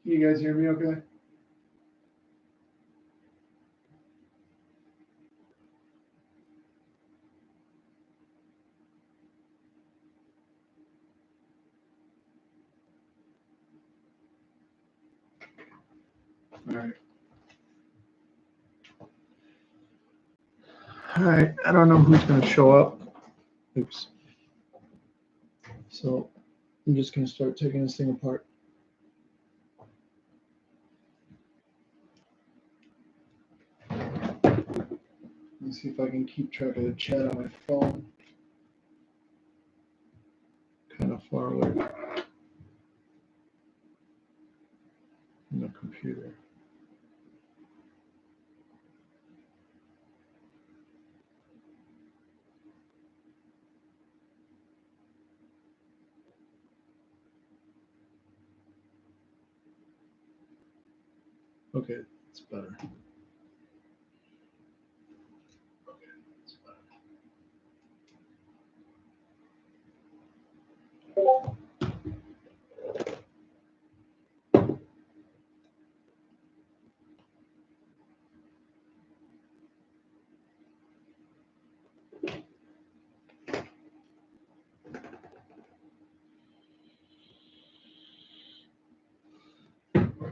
You guys hear me okay? All right. All right. I don't know who's going to show up. Oops. So I'm just going to start taking this thing apart. Let's see if I can keep track of the chat on my phone. Kind of far away from the computer. Okay, it's better. Okay, it's better.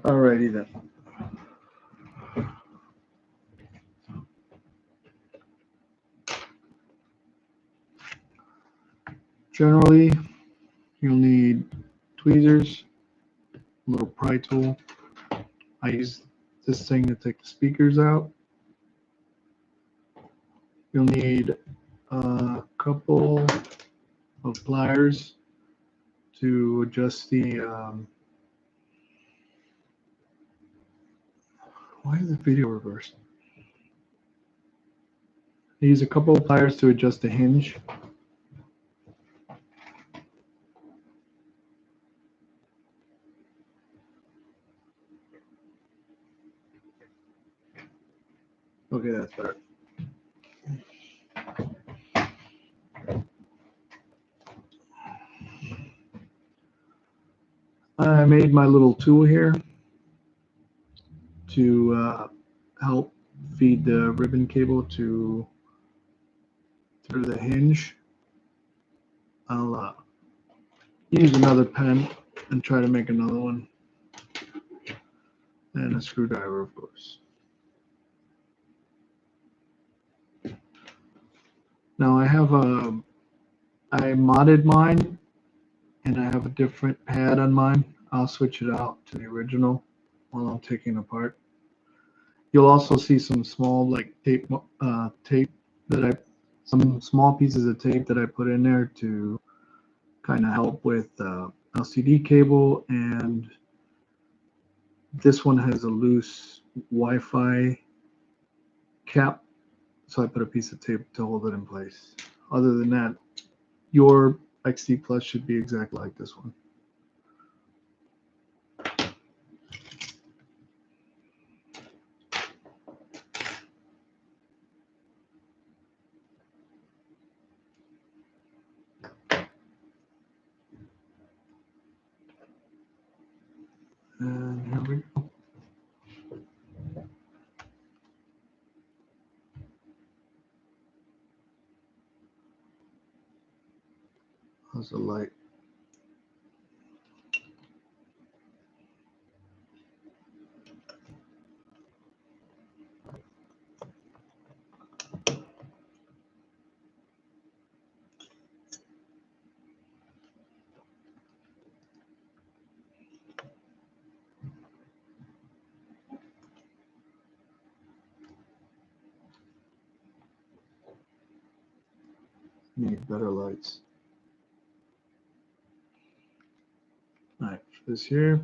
Alrighty then. Generally, you'll need tweezers, a little pry tool. I use this thing to take the speakers out. You'll need a couple of pliers to adjust the why is the video reversed? I use a couple of pliers to adjust the hinge. Okay, that's better. I made my little tool here to help feed the ribbon cable through the hinge. I'll use another pen and try to make another one, and a screwdriver, of course. Now I modded mine, and I have a different pad on mine. I'll switch it out to the original while I'm taking it apart. You'll also see some small tape that some small pieces of tape that I put in there to kind of help with LCD cable, and this one has a loose Wi-Fi cap, so I put a piece of tape to hold it in place. Other than that, your XD Plus should be exactly like this one. And here we go. How's the light? Need better lights. All right, for this here.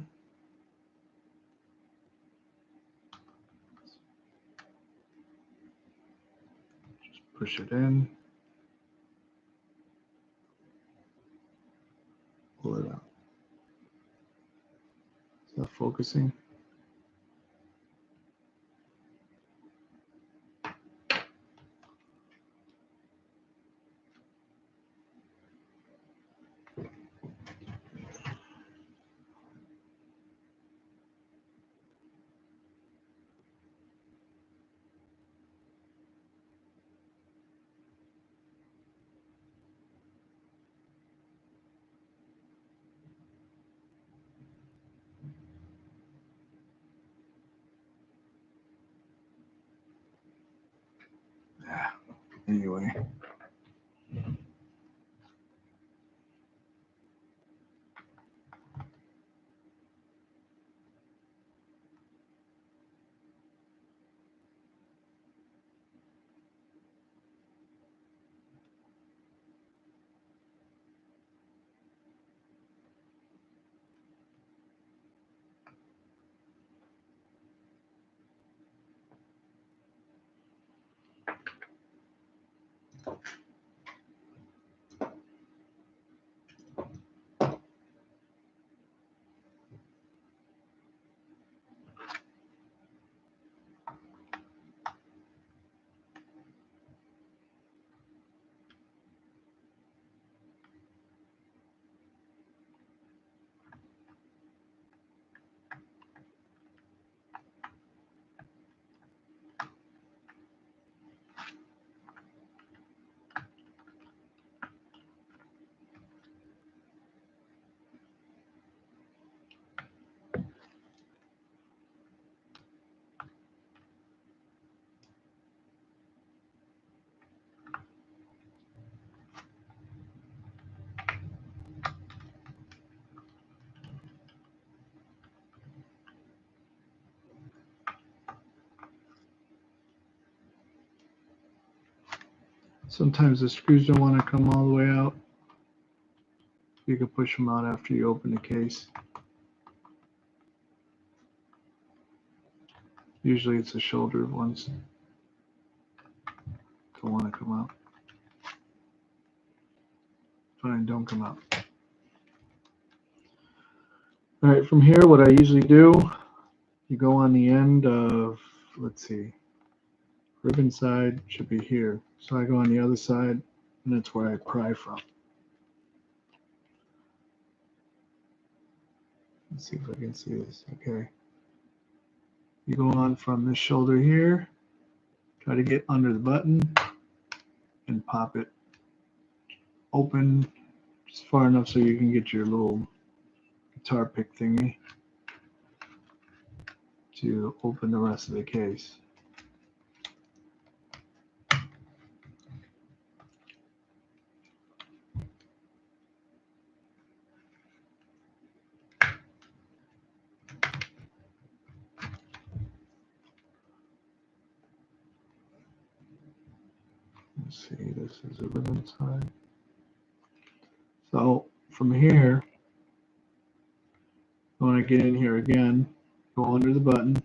Just push it in. Pull it out. Is that focusing? anyway. Sometimes the screws don't want to come all the way out. You can push them out after you open the case. Usually it's the shoulder ones don't want to come out. Fine, don't come out. All right, from here, what I usually do, you go on the end of, let's see, ribbon side should be here. So I go on the other side, and that's where I pry from. Let's see if I can see this. Okay. You go on from this shoulder here, try to get under the button, and pop it open just far enough so you can get your little guitar pick thingy to open the rest of the case. Let's see, this is a ribbon side. So from here, I want to get in here again, go under the button.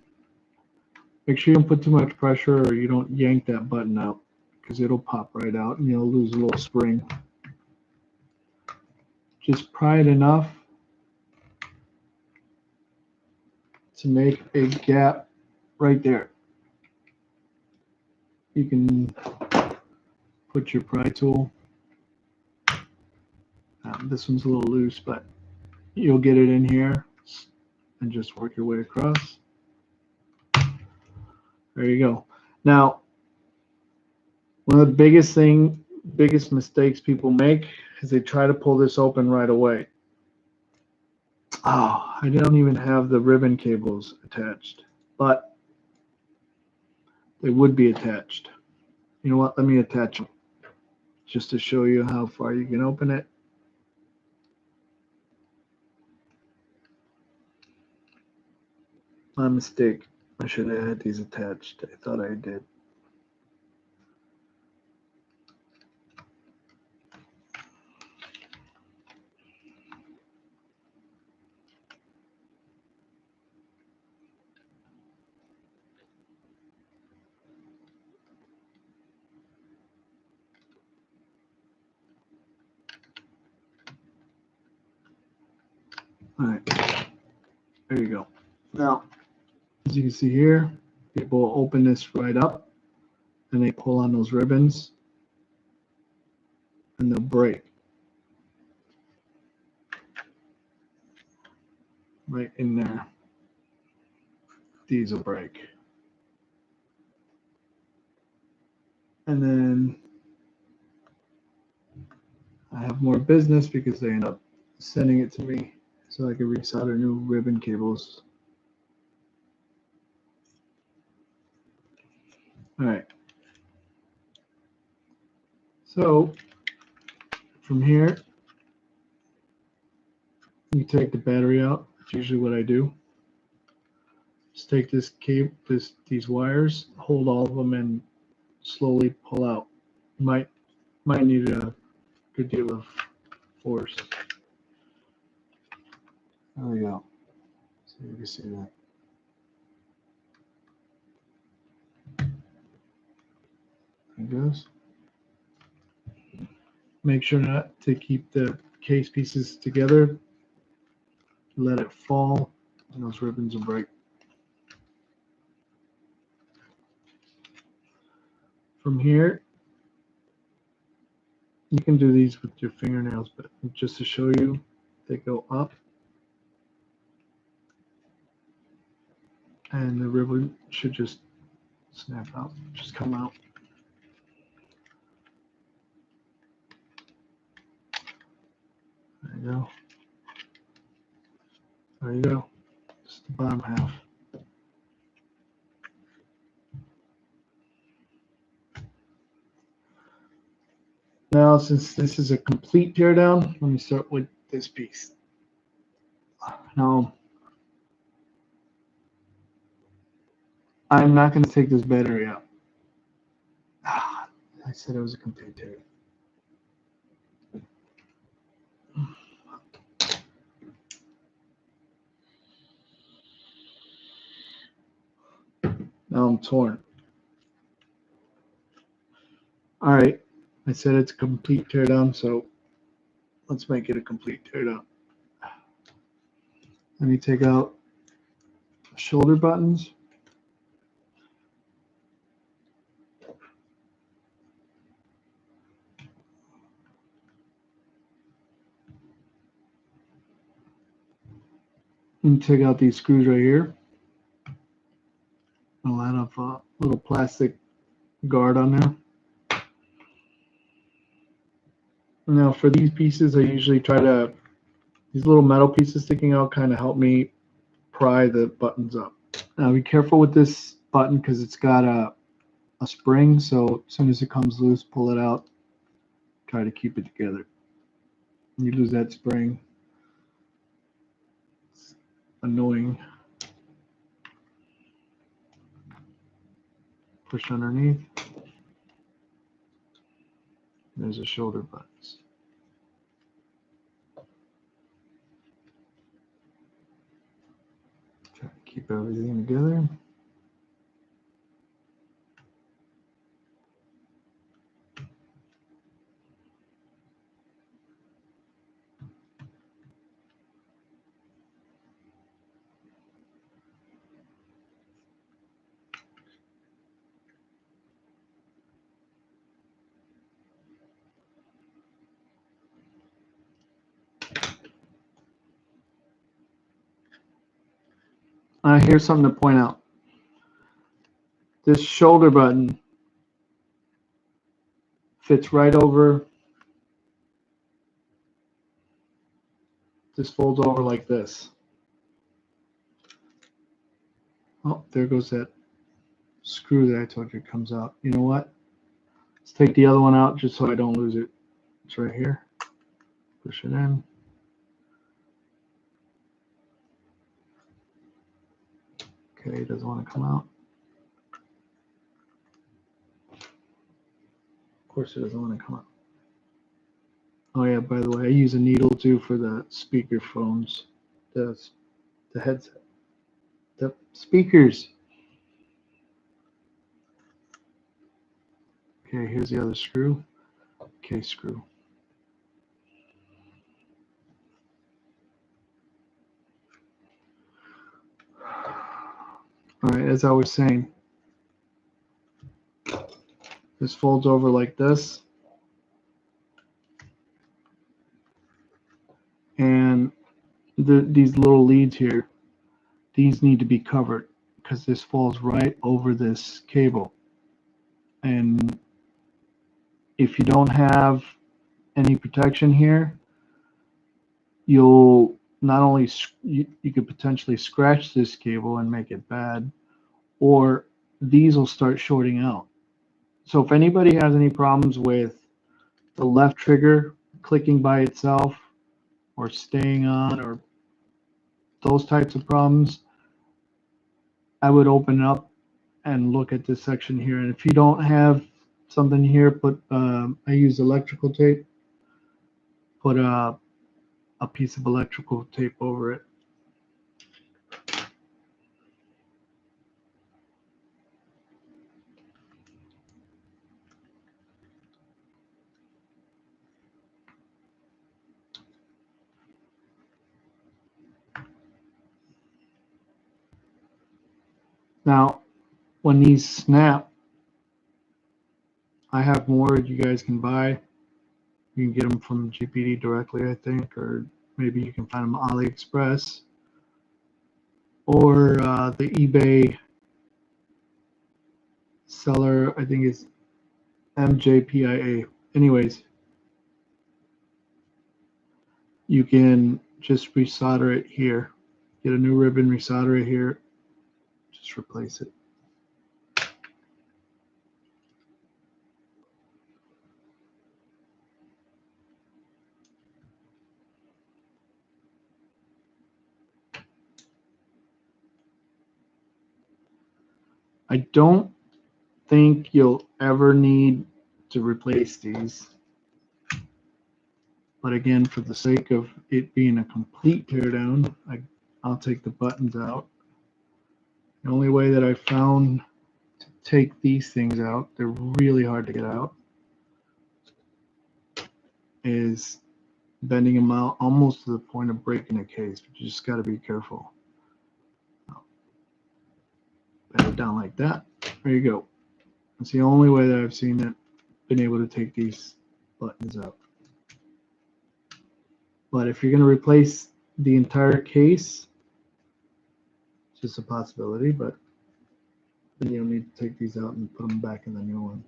Make sure you don't put too much pressure or you don't yank that button out because it'll pop right out and you'll lose a little spring. Just pry it enough to make a gap right there. You can put your pry tool. This one's a little loose, but you'll get it in here and just work your way across. There you go. Now, one of the biggest mistakes people make is they try to pull this open right away. Oh, I don't even have the ribbon cables attached, but they would be attached. You know what? Let me attach them just to show you how far you can open it. My mistake. I should have had these attached. I thought I did. All right, there you go. Now, as you can see here, people open this right up and they pull on those ribbons and they'll break. Right in there. These will break. And then I have more business because they end up sending it to me so I can resolder new ribbon cables. All right. So from here, you take the battery out. That's usually what I do. Just take this cable, these wires, hold all of them, and slowly pull out. You might need a good deal of force. There we go. See if you can see that. There it goes. Make sure not to keep the case pieces together. Let it fall, and those ribbons will break. From here, you can do these with your fingernails, but just to show you, they go up, and the ribbon should just snap out, just come out. There you go. There you go. Just the bottom half. Now, since this is a complete teardown, let me start with this piece. Now, I'm not going to take this battery out. I said it was a complete teardown. Now I'm torn. All right, I said it's a complete teardown, so let's make it a complete teardown. Let me take out the shoulder buttons. And take out these screws right here. I'll add up a little plastic guard on there. Now for these pieces, I usually try to, these little metal pieces sticking out kind of help me pry the buttons up. Now be careful with this button because it's got a spring, so as soon as it comes loose, pull it out, try to keep it together. When you lose that spring, it's annoying. Push underneath. There's the shoulder buttons. Try to keep everything together. Here's something to point out. This shoulder button fits right over, this folds over like this. Oh, there goes that screw that I told you comes out. You know what? Let's take the other one out just so I don't lose it. It's right here. Push it in. Okay, it doesn't want to come out. Of course it doesn't want to come out. Oh yeah, by the way, I use a needle too for the speaker phones, the headset, the speakers. Okay, here's the other screw. Okay, screw. All right, as I was saying, this folds over like this. And these little leads here, these need to be covered because this falls right over this cable. And if you don't have any protection here, you'll not only, you could potentially scratch this cable and make it bad, or these will start shorting out. So if anybody has any problems with the left trigger clicking by itself or staying on or those types of problems, I would open up and look at this section here. And if you don't have something here, I use electrical tape. Put a piece of electrical tape over it. Now, when these snap, I have more you guys can buy. You can get them from GPD directly, I think, or maybe you can find them on AliExpress or the eBay seller, I think it's MJPIA. Anyways, you can just resolder it here. Get a new ribbon, resolder it here, just replace it. I don't think you'll ever need to replace these. But again, for the sake of it being a complete teardown, I'll take the buttons out. The only way that I found to take these things out, they're really hard to get out, is bending them out almost to the point of breaking a case. But you just got to be careful. Bend it down like that. There you go. That's the only way that I've seen it, been able to take these buttons out. But if you're going to replace the entire case, it's just a possibility, but then you'll need to take these out and put them back in the new one.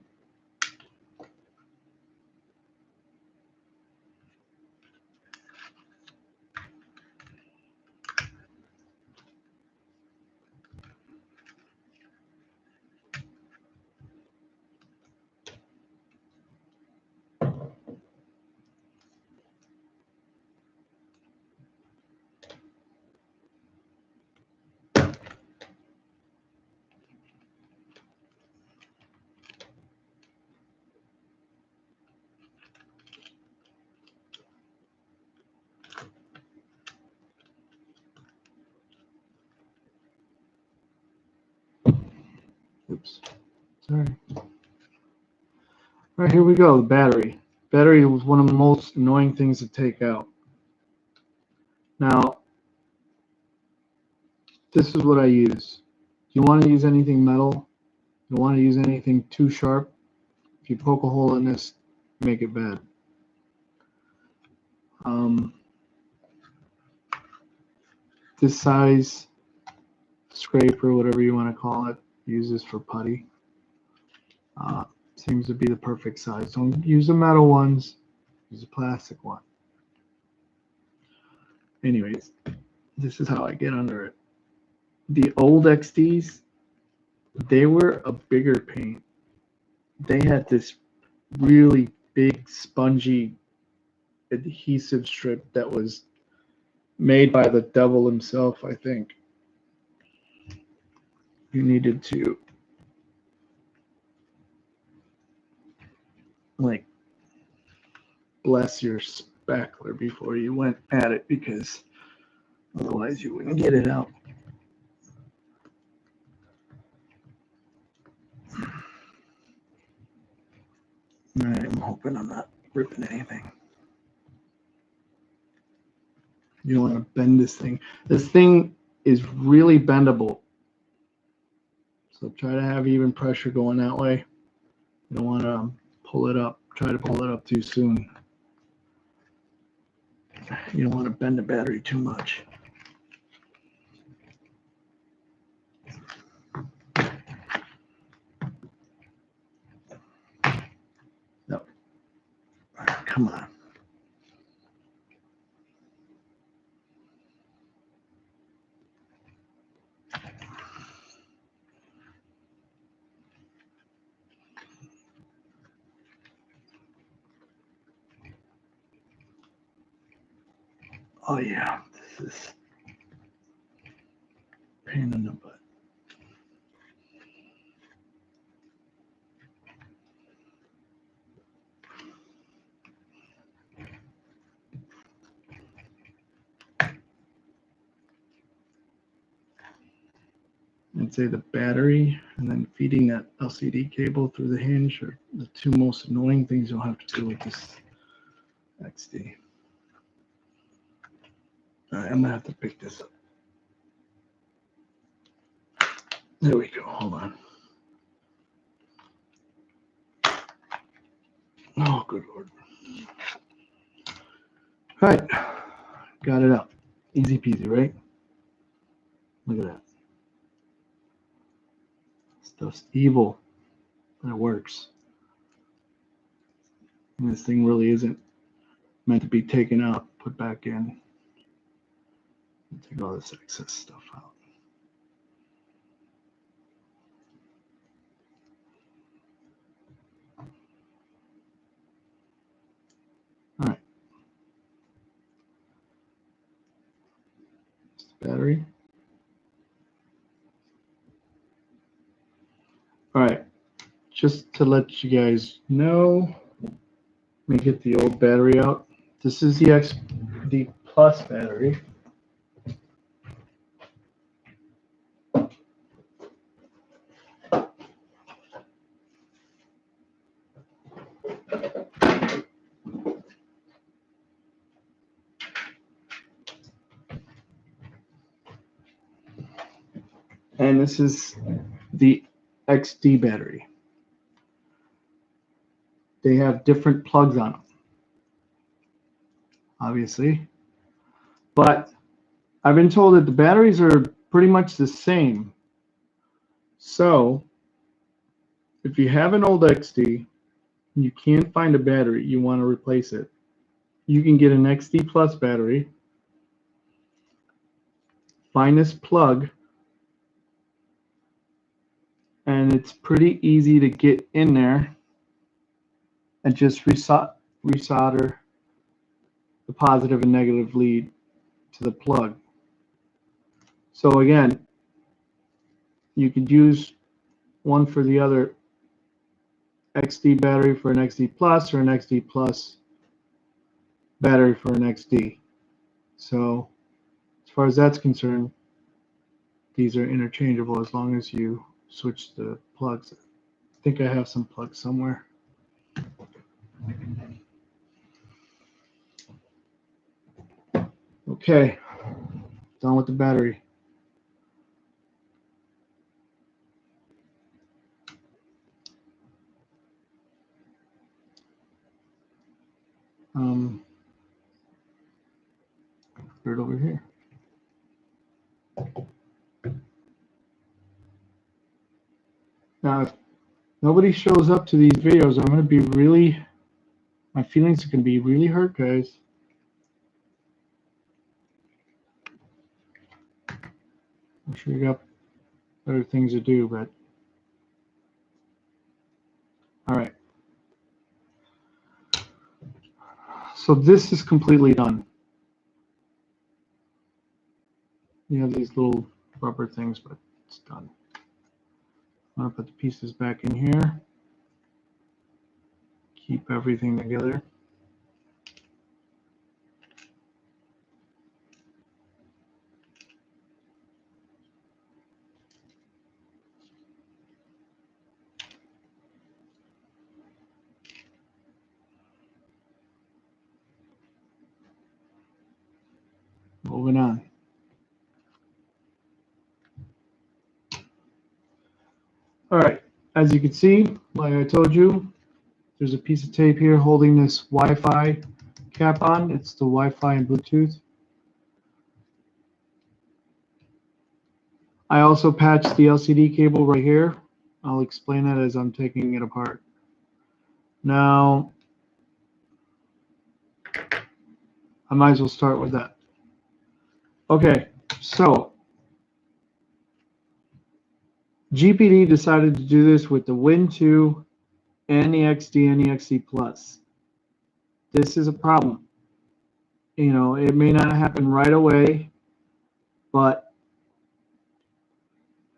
Oops, sorry. All right, here we go, the battery. Battery was one of the most annoying things to take out. Now, this is what I use. If you want to use anything metal, you don't want to use anything too sharp, if you poke a hole in this, make it bad. This size scraper, whatever you want to call it, use this for putty. Seems to be the perfect size. Don't use the metal ones, use a plastic one. Anyways, this is how I get under it. The old XDs, they were a bigger pain. They had this really big spongy adhesive strip that was made by the devil himself, I think. You needed to like bless your spackler before you went at it, because otherwise you wouldn't get it out. All right, I'm hoping I'm not ripping anything. You don't want to bend this thing. This thing is really bendable. So try to have even pressure going that way. You don't want to pull it up. Try to pull it up too soon. You don't want to bend the battery too much. No. Come on. Oh yeah, this is pain in the butt. I'd say the battery and then feeding that LCD cable through the hinge are the two most annoying things you'll have to do with this XD. All right, I'm gonna have to pick this up. There we go. Hold on. Oh, good Lord. All right, got it up. Easy peasy, right? Look at that. Stuff's evil, but it works. And this thing really isn't meant to be taken out, put back in. Take all this excess stuff out. All right. It's the battery. All right. Just to let you guys know, let me get the old battery out. This is the XD Plus battery. And this is the XD battery. They have different plugs on them, obviously. But I've been told that the batteries are pretty much the same. So if you have an old XD and you can't find a battery, you want to replace it, you can get an XD Plus battery, find this plug, and it's pretty easy to get in there and just resolder the positive and negative lead to the plug. So again, you could use one for the other XD battery for an XD Plus or an XD Plus battery for an XD. So as far as that's concerned, these are interchangeable as long as you switch the plugs. I think I have some plugs somewhere. Okay, done with the battery. Put it over here. Now, if nobody shows up to these videos, I'm going to be really, my feelings are going to be really hurt, guys. I'm sure you got better things to do, but all right. So this is completely done. You have these little rubber things, but it's done. I'm going to put the pieces back in here. Keep everything together. Moving on. All right, as you can see, like I told you, there's a piece of tape here holding this Wi-Fi cap on. It's the Wi-Fi and Bluetooth. I also patched the LCD cable right here. I'll explain that as I'm taking it apart. Now, I might as well start with that. Okay, so GPD decided to do this with the Win 2 and the XD and the XD Plus. This is a problem. You know, it may not happen right away, but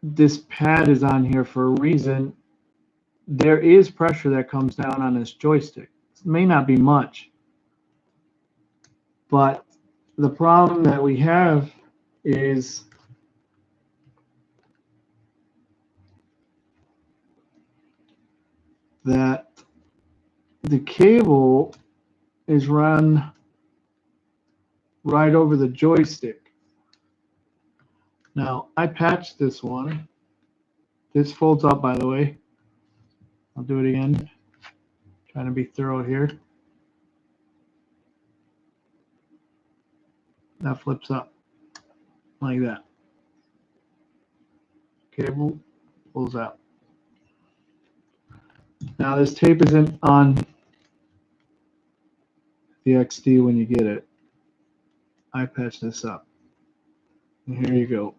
this pad is on here for a reason. There is pressure that comes down on this joystick. It may not be much, but the problem that we have is that the cable is run right over the joystick. Now, I patched this one. This folds up, by the way. I'll do it again. Trying to be thorough here. That flips up like that. Cable pulls out. Now, this tape isn't on the XD when you get it. I patched this up. And here you go.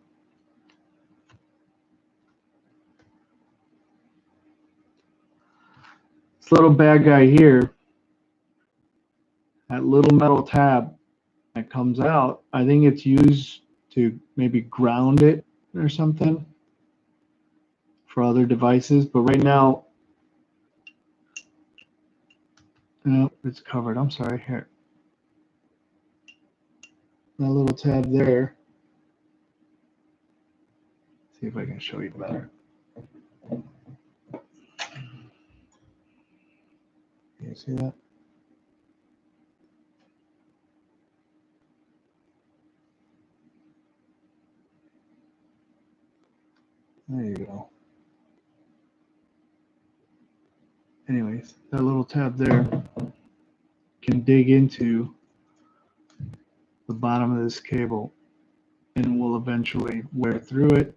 This little bad guy here, that little metal tab that comes out, I think it's used to maybe ground it or something for other devices. But right now, no, it's covered. I'm sorry. Here. That little tab there. See if I can show you better. Can you see that? There you go. Anyways, that little tab there can dig into the bottom of this cable and will eventually wear through it.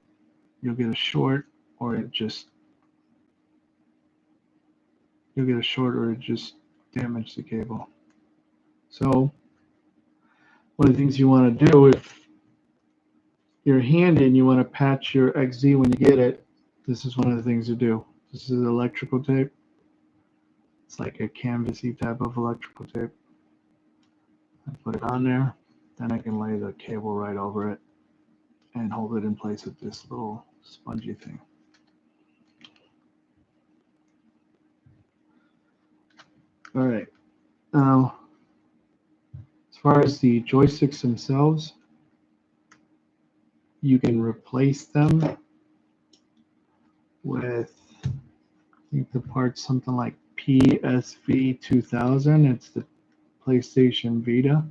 You'll get a short, or it just damage the cable. So one of the things you want to do if you're handy and you want to patch your XZ when you get it, this is one of the things to do. This is electrical tape. It's like a canvasy type of electrical tape. I put it on there, then I can lay the cable right over it and hold it in place with this little spongy thing. All right. Now, as far as the joysticks themselves, you can replace them with, I think the part's something like PSV 2000. It's the PlayStation Vita.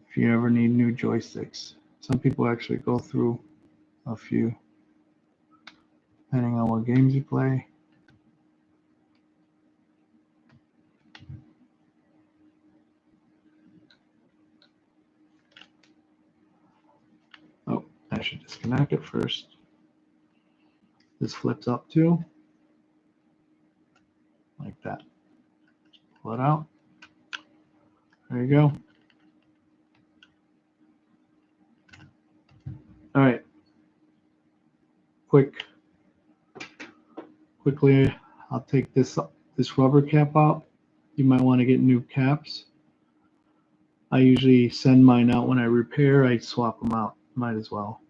If you ever need new joysticks, some people actually go through a few, depending on what games you play. Oh, I should disconnect it first. This flips up too, like that. Pull it out. There you go. All right. Quickly, I'll take this rubber cap out. You might want to get new caps. I usually send mine out when I repair. I swap them out. Might as well.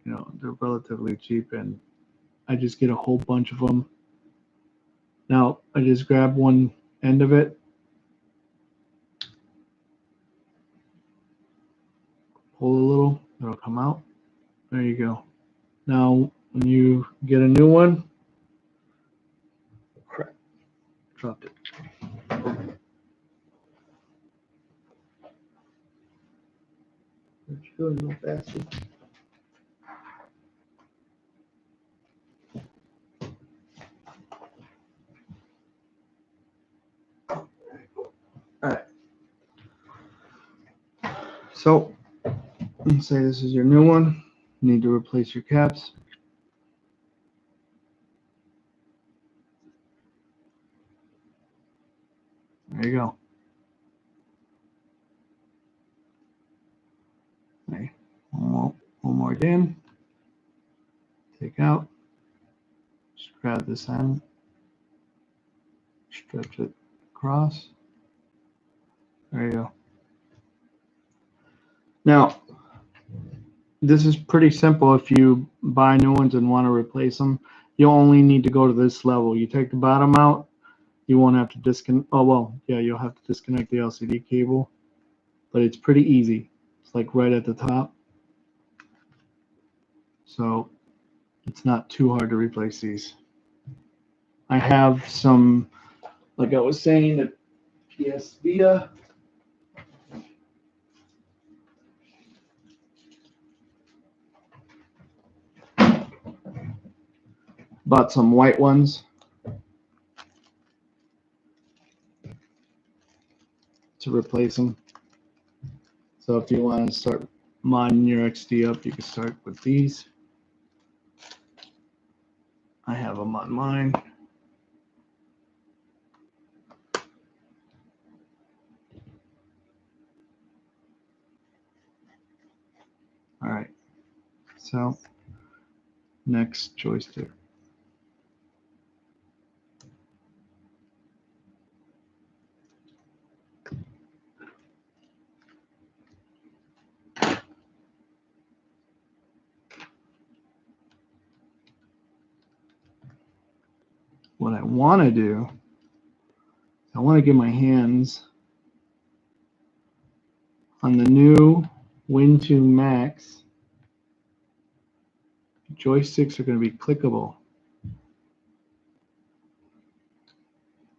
You know, they're relatively cheap, and I just get a whole bunch of them. Now, I just grab one end of it, pull a little, it'll come out. There you go. Now, when you get a new one, crap, dropped it. What you doing, little bastard? All right. So, let's say this is your new one. You need to replace your caps. There you go. Okay. One more in. Take out. Just grab this end. Stretch it across. There you go. Now, this is pretty simple. If you buy new ones and want to replace them, you only need to go to this level. You take the bottom out, you won't have to disconnect. Oh, well, yeah, you'll have to disconnect the LCD cable, but it's pretty easy. It's like right at the top. So it's not too hard to replace these. I have some, like I was saying, the PS Vita. Bought some white ones to replace them. So if you want to start modding your XD up, you can start with these. I have them on mine. All right, so next joystick. What I want to do, I want to get my hands on the new Win2 Max. Joysticks are going to be clickable.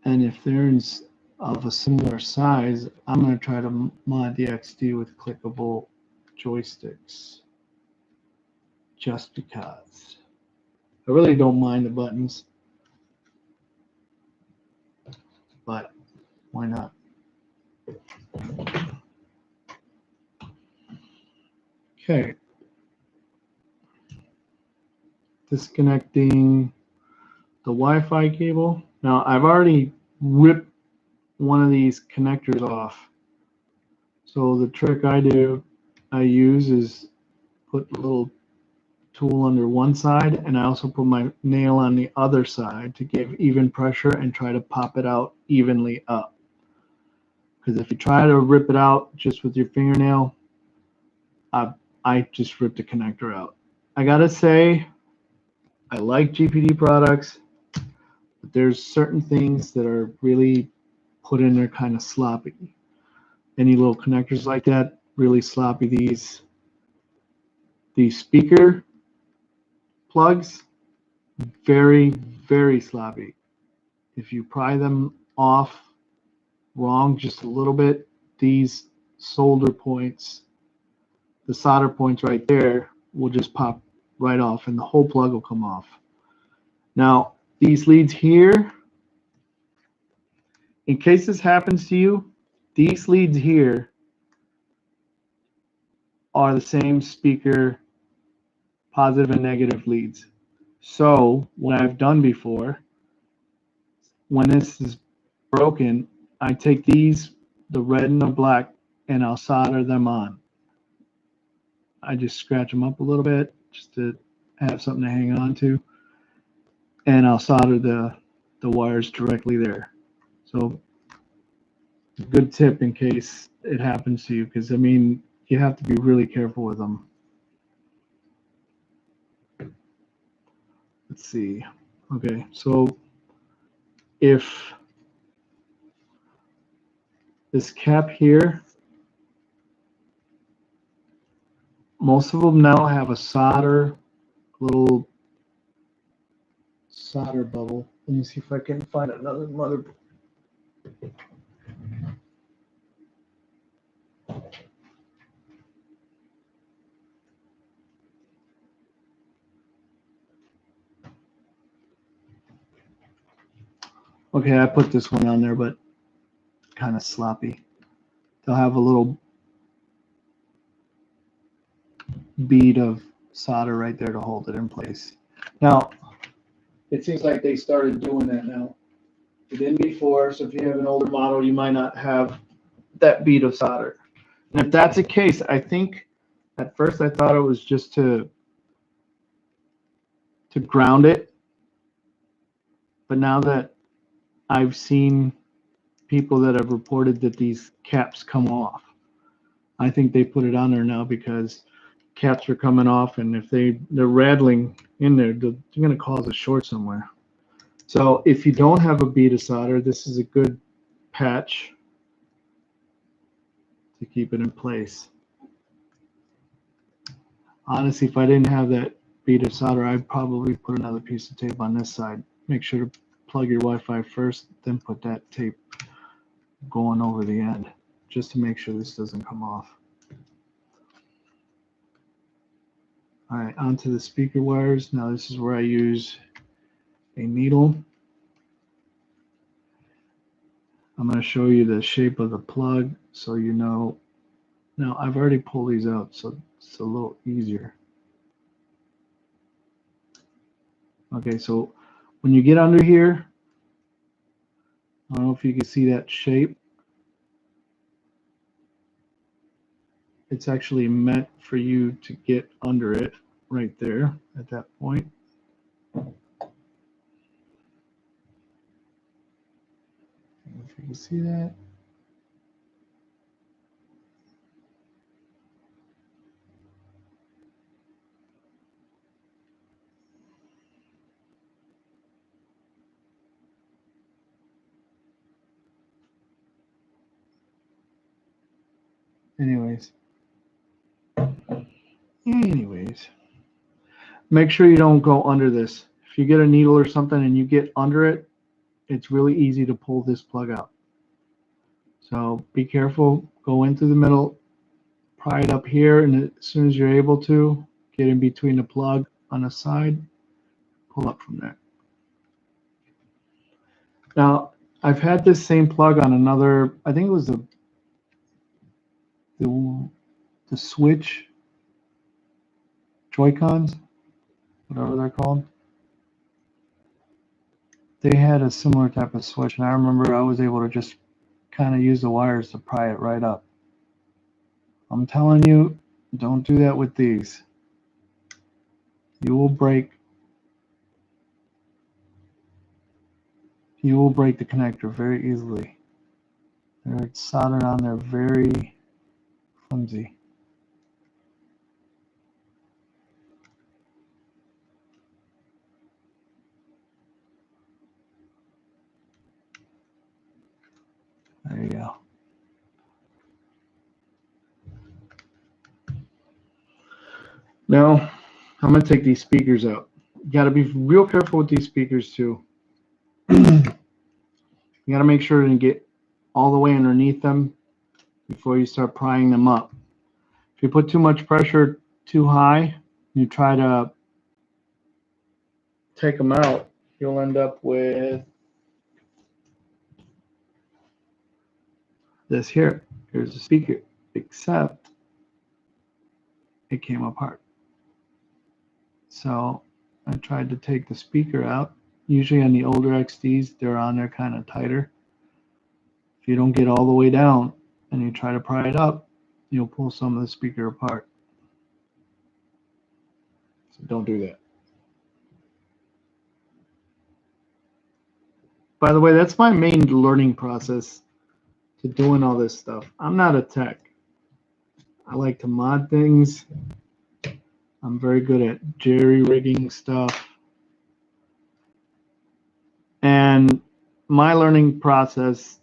And if they're of a similar size, I'm going to try to mod the XD with clickable joysticks. Just because. I really don't mind the buttons. But why not? Okay. Disconnecting the Wi-Fi cable. Now I've already ripped one of these connectors off. So the trick I use is put a little tool under one side, and I also put my nail on the other side to give even pressure and try to pop it out evenly up. Because if you try to rip it out just with your fingernail, I just ripped the connector out. I gotta say, I like GPD products, but there's certain things that are really put in there kind of sloppy. Any little connectors like that, really sloppy. These speaker plugs, very, very sloppy. If you pry them off wrong just a little bit, these solder points, the solder points right there, will just pop right off and the whole plug will come off. Now, these leads here, in case this happens to you, these leads here are the same speaker positive and negative leads. So what I've done before, when this is broken, I take these, the red and the black, and I'll solder them on. I just scratch them up a little bit just to have something to hang on to, and I'll solder the wires directly there. So a good tip in case it happens to you, because I mean, you have to be really careful with them. Let's see. Okay, so if this cap here, most of them now have a little solder bubble. Let me see if I can find another motherboard. Okay, I put this one on there, but kind of sloppy. They'll have a little bead of solder right there to hold it in place. Now, it seems like they started doing that now. It didn't before, so if you have an older model, you might not have that bead of solder. And if that's the case, I think at first I thought it was just to ground it. But now that I've seen people that have reported that these caps come off. I think they put it on there now because caps are coming off, and if they're rattling in there, they're going to cause a short somewhere. So if you don't have a bead of solder, this is a good patch to keep it in place. Honestly, if I didn't have that bead of solder, I'd probably put another piece of tape on this side. Make sure to plug your Wi-Fi first, then put that tape going over the end, just to make sure this doesn't come off. All right, onto the speaker wires. Now this is where I use a needle. I'm going to show you the shape of the plug so you know. Now I've already pulled these out, so it's a little easier. Okay, so when you get under here, I don't know if you can see that shape. It's actually meant for you to get under it right there at that point. If you can see that. Anyways, make sure you don't go under this. If you get a needle or something and you get under it, it's really easy to pull this plug out. So be careful, go in through the middle, pry it up here, and as soon as you're able to, get in between the plug on the side, pull up from there. Now, I've had this same plug on another, I think it was the Switch Joy-Cons, whatever they're called. They had a similar type of switch, and I remember I was able to just kind of use the wires to pry it right up. I'm telling you, don't do that with these. You will break the connector very easily. They're soldered on there very flimsy. There you go. Now, I'm going to take these speakers out. You got to be real careful with these speakers too. You got to make sure to get all the way underneath them before you start prying them up. If you put too much pressure too high, you try to take them out, you'll end up with this here. Here's the speaker, except it came apart. So I tried to take the speaker out. Usually on the older XDs, they're on there kind of tighter. If you don't get all the way down and you try to pry it up, you'll pull some of the speaker apart. So don't do that. By the way, that's my main learning process to doing all this stuff. I'm not a tech. I like to mod things. I'm very good at jerry-rigging stuff. And my learning process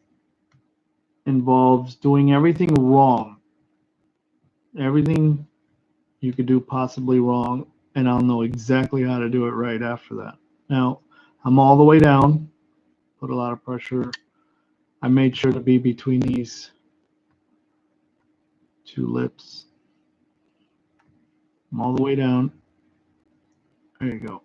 involves doing everything wrong. Everything you could do possibly wrong, and I'll know exactly how to do it right after that. Now, I'm all the way down, put a lot of pressure. I made sure to be between these two lips. I'm all the way down. There you go.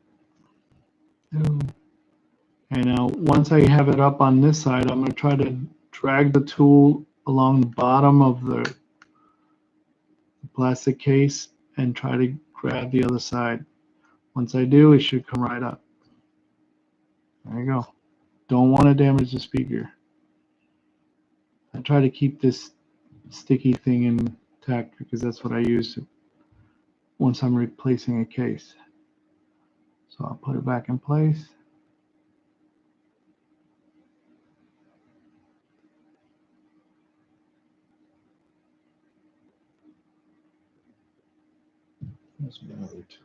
And now, once I have it up on this side, I'm going to try to drag the tool along the bottom of the plastic case and try to grab the other side. Once I do, it should come right up. There you go. Don't want to damage the speaker. I try to keep this sticky thing intact because that's what I use once I'm replacing a case. So I'll put it back in place. must be another two.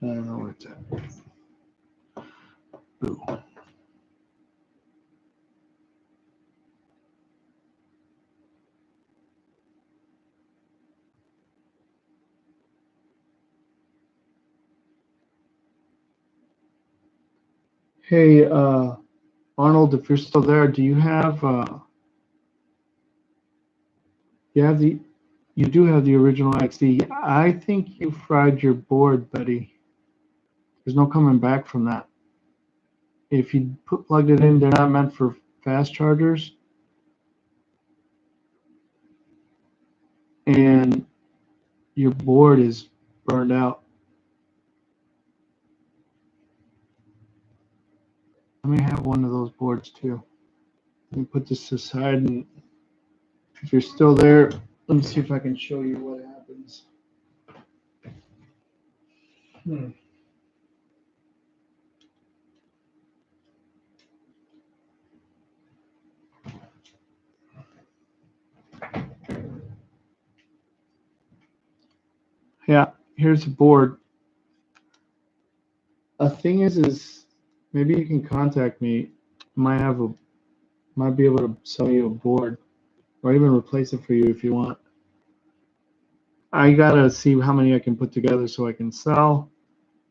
I don't know where it's at. Boo. Hey, Arnold, if you're still there, do you have you do have the original XD. I think you fried your board, buddy. There's no coming back from that. If you plugged it in, they're not meant for fast chargers. And your board is burned out. I may have one of those boards too. Let me put this aside, and if you're still there, let me see if I can show you what happens. Yeah, here's the board. A thing is maybe you can contact me. Might be able to sell you a board, or even replace it for you if you want. I gotta see how many I can put together so I can sell,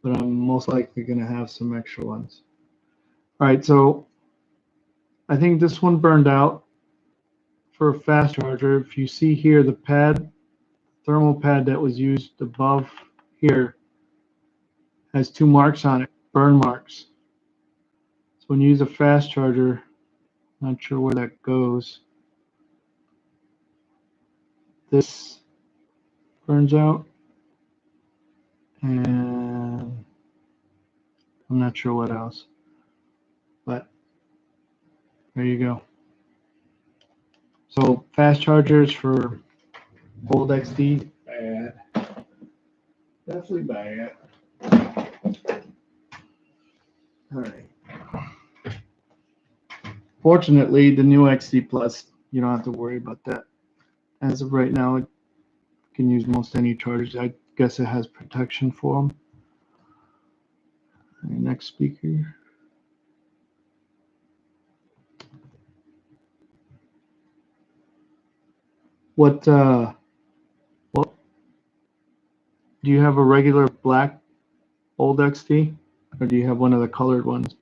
but I'm most likely gonna have some extra ones. All right, so I think this one burned out for a fast charger. If you see here, the pad, thermal pad that was used above here has 2 marks on it, burn marks. So when you use a fast charger, not sure where that goes. This burns out, and I'm not sure what else, but there you go. So fast chargers for old XD, bad. Definitely bad. All right. Fortunately, the new XD Plus, you don't have to worry about that. As of right now, it can use most any chargers. I guess it has protection for them. All right, next speaker. What do you have a regular black old XD, or do you have one of the colored ones?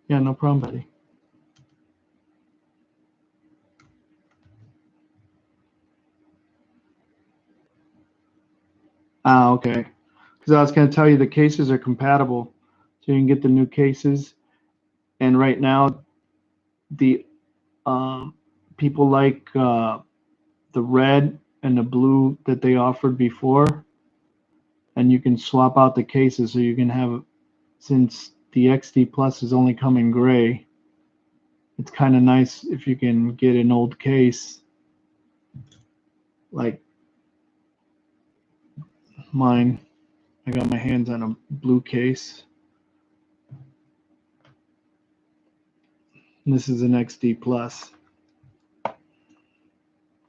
Yeah, no problem, buddy. Ah, okay. Because I was going to tell you the cases are compatible, so you can get the new cases. And right now, the people like the red and the blue that they offered before, and you can swap out the cases, so you can have, since the XD Plus is only coming gray, it's kind of nice if you can get an old case like mine. I got my hands on a blue case. And this is an XD Plus.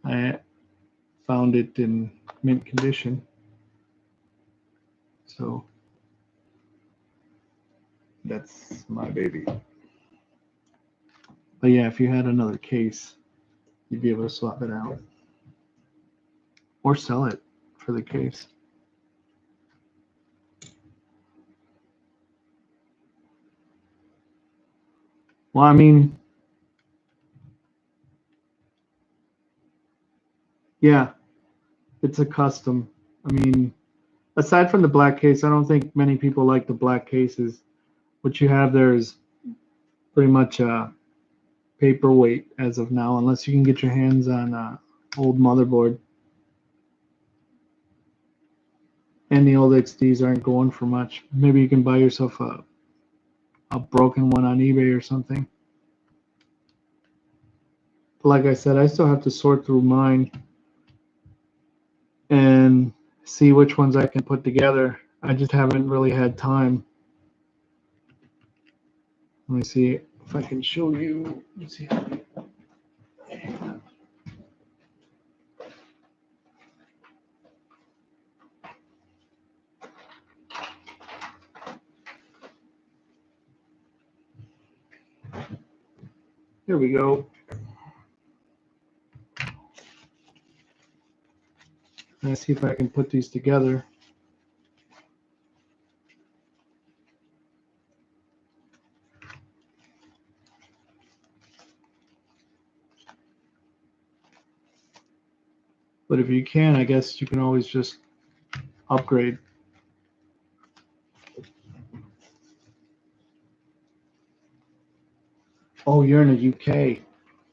I found it in mint condition. So that's my baby. But yeah, if you had another case, you'd be able to swap it out or sell it for the case. Well, I mean, yeah, it's a custom. I mean, aside from the black case, I don't think many people like the black cases. What you have there is pretty much a paperweight as of now, unless you can get your hands on an old motherboard. And the old XDs aren't going for much. Maybe you can buy yourself a broken one on eBay or something. like I said, I still have to sort through mine and see which ones I can put together. I just haven't really had time. Let me see if I can show you. Let's see how many. Here we go. Let's see if I can put these together. But if you can, I guess you can always just upgrade. Oh, you're in the UK.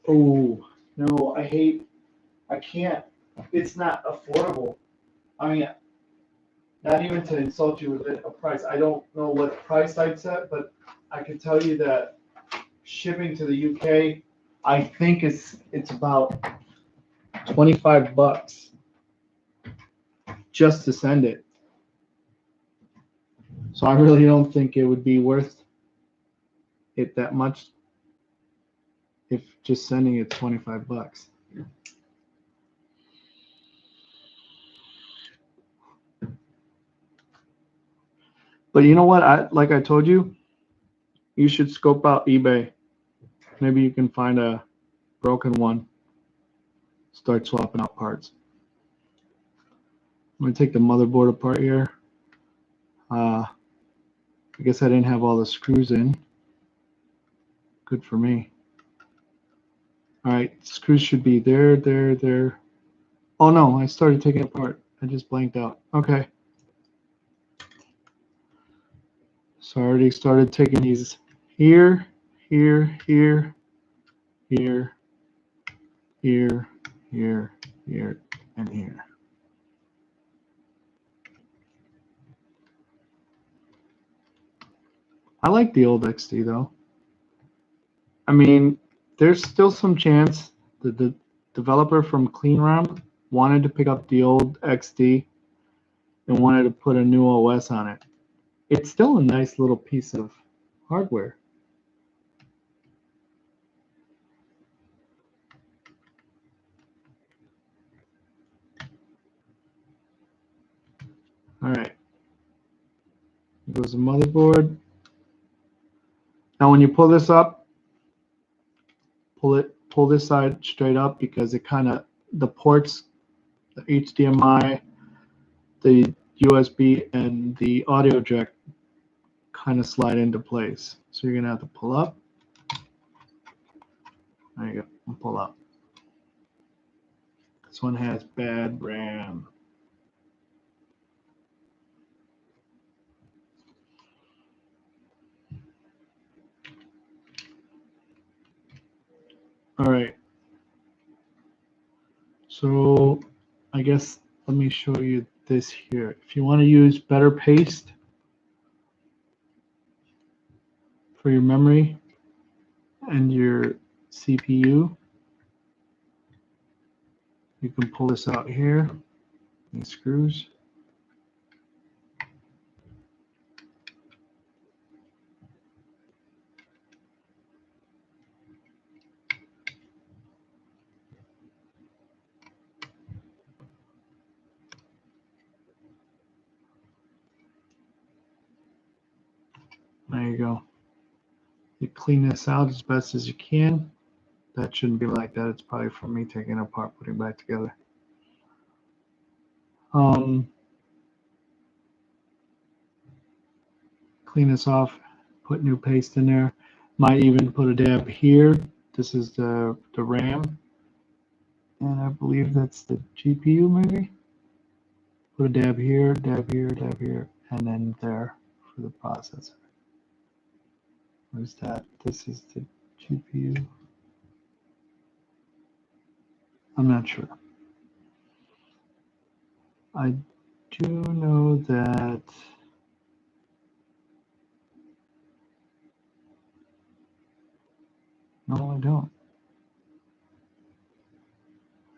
Oh, no, I can't. It's not affordable. I mean, not even to insult you with a price. I don't know what price I'd set, but I can tell you that shipping to the UK, I think it's about $25 just to send it. So I really don't think it would be worth it that much if just sending it $25. But you know what? Like I told you, you should scope out eBay. Maybe you can find a broken one. Start swapping out parts. I'm gonna take the motherboard apart here. I guess I didn't have all the screws in. Good for me. All right, screws should be there, there, there. Oh no, I started taking it apart. I just blanked out. Okay. So I already started taking these here, here, here, here, here, here, here, and here. I like the old XD though. I mean, there's still some chance that the developer from CleanRAM wanted to pick up the old XD and wanted to put a new OS on it. It's still a nice little piece of hardware. All right. Here goes the motherboard. Now, when you pull this up, pull this side straight up because it kind of the ports, the HDMI, the USB, and the audio jack kind of slide into place. So you're gonna have to pull up. There you go. And pull up. This one has bad RAM. All right. So I guess let me show you this here. If you want to use better paste for your memory and your CPU, you can pull this out here. These screws. There you go. You clean this out as best as you can. That shouldn't be like that. It's probably from me taking it apart, putting it back together. Clean this off, put new paste in there. Might even put a dab here. This is the RAM. And I believe that's the GPU maybe. Put a dab here, dab here, dab here, and then there for the processor. Where's that? This is the GPU. I'm not sure. I do know that no, I don't.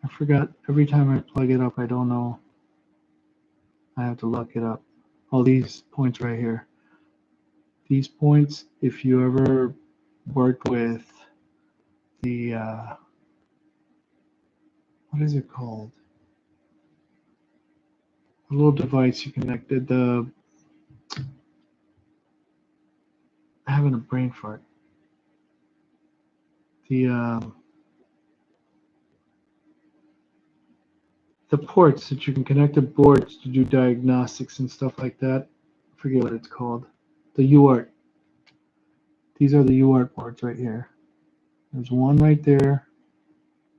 I forgot. Every time I plug it up, I don't know. I have to look it up. Oh, these points right here. These points, if you ever worked with the, what is it called? A little device you connected, I'm having a brain fart. The ports that you can connect to boards to do diagnostics and stuff like that. I forget what it's called. The UART. These are the UART boards right here. There's one right there,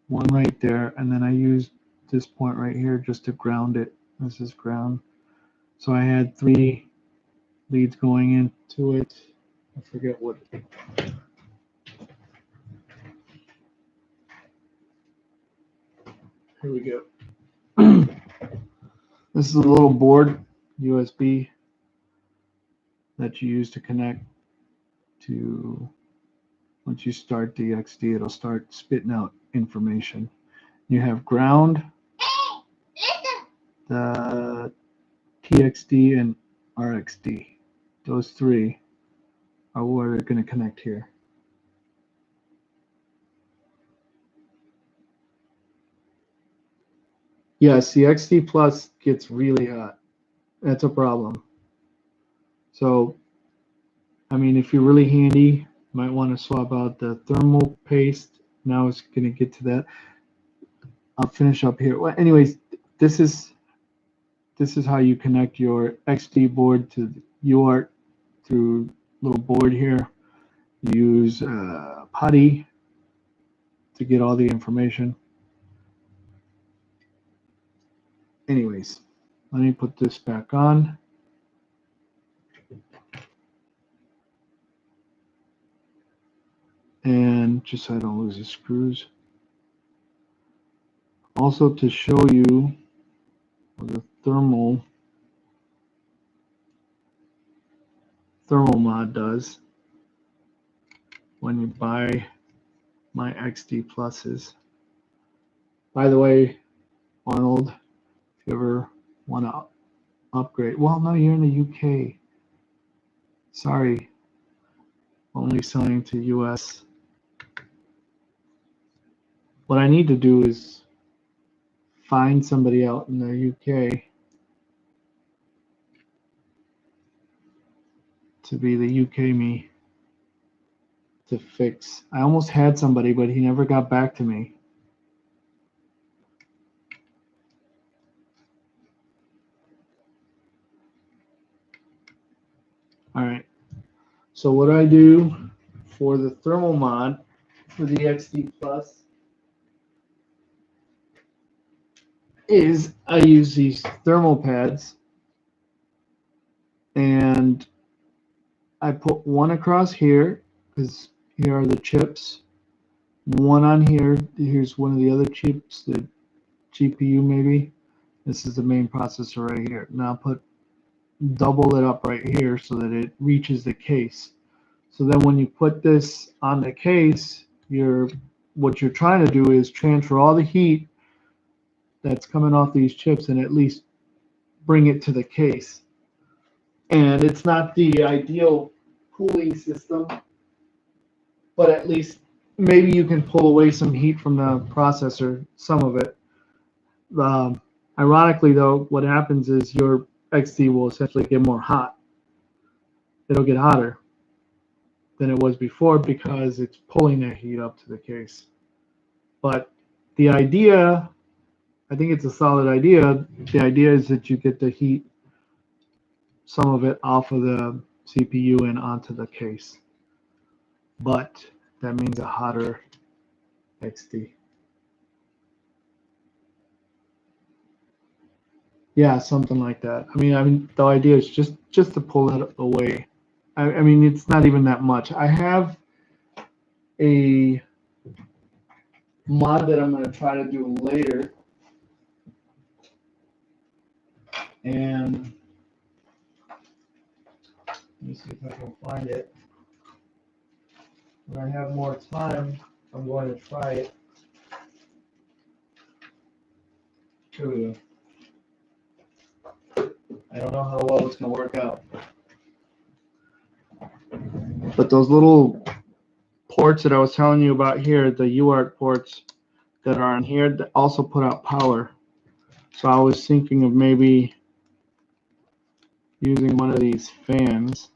one right there, and then I used this point right here just to ground it. This is ground. So I had 3 leads going into it. I forget what. Here we go. This is a little board, USB, that you use to connect to, once you start the XD, it'll start spitting out information. You have ground, the TXD, and RXD. Those 3 are where they're going to connect here. Yes, the XD Plus gets really hot. That's a problem. So, I mean, if you're really handy, you might want to swap out the thermal paste. Now it's going to get to that. I'll finish up here. Well, anyways, this is how you connect your XD board to the UART through little board here. You use PuTTY to get all the information. Anyways, let me put this back on. And just so I don't lose the screws. Also to show you what the thermal mod does when you buy my XD Pluses. By the way, Arnold, if you ever want to upgrade, well, no, you're in the UK. Sorry, only selling to US. What I need to do is find somebody out in the UK to be the UK me to fix. I almost had somebody, but he never got back to me. All right. So what I do for the thermal mod for the XD Plus is I use these thermal pads and I put one across here because here are the chips. One on here. Here's one of the other chips, the GPU maybe. This is the main processor right here. Now put double it up right here so that it reaches the case. So then when you put this on the case, what you're trying to do is transfer all the heat that's coming off these chips and at least bring it to the case. And it's not the ideal cooling system, but at least maybe you can pull away some heat from the processor, some of it. Ironically, though, what happens is your XD will essentially get more hot. It'll get hotter than it was before because it's pulling that heat up to the case. But the idea, I think it's a solid idea. The idea is that you get the heat, some of it off of the CPU and onto the case. But that means a hotter XD. Yeah, something like that. I mean, the idea is just to pull it away. I mean, it's not even that much. I have a mod that I'm going to try to do later, and let me see if I can find it. When I have more time, I'm going to try it. too. I don't know how well it's going to work out. But those little ports that I was telling you about here, the UART ports that are on here, that also put out power. So I was thinking of maybe using one of these fans.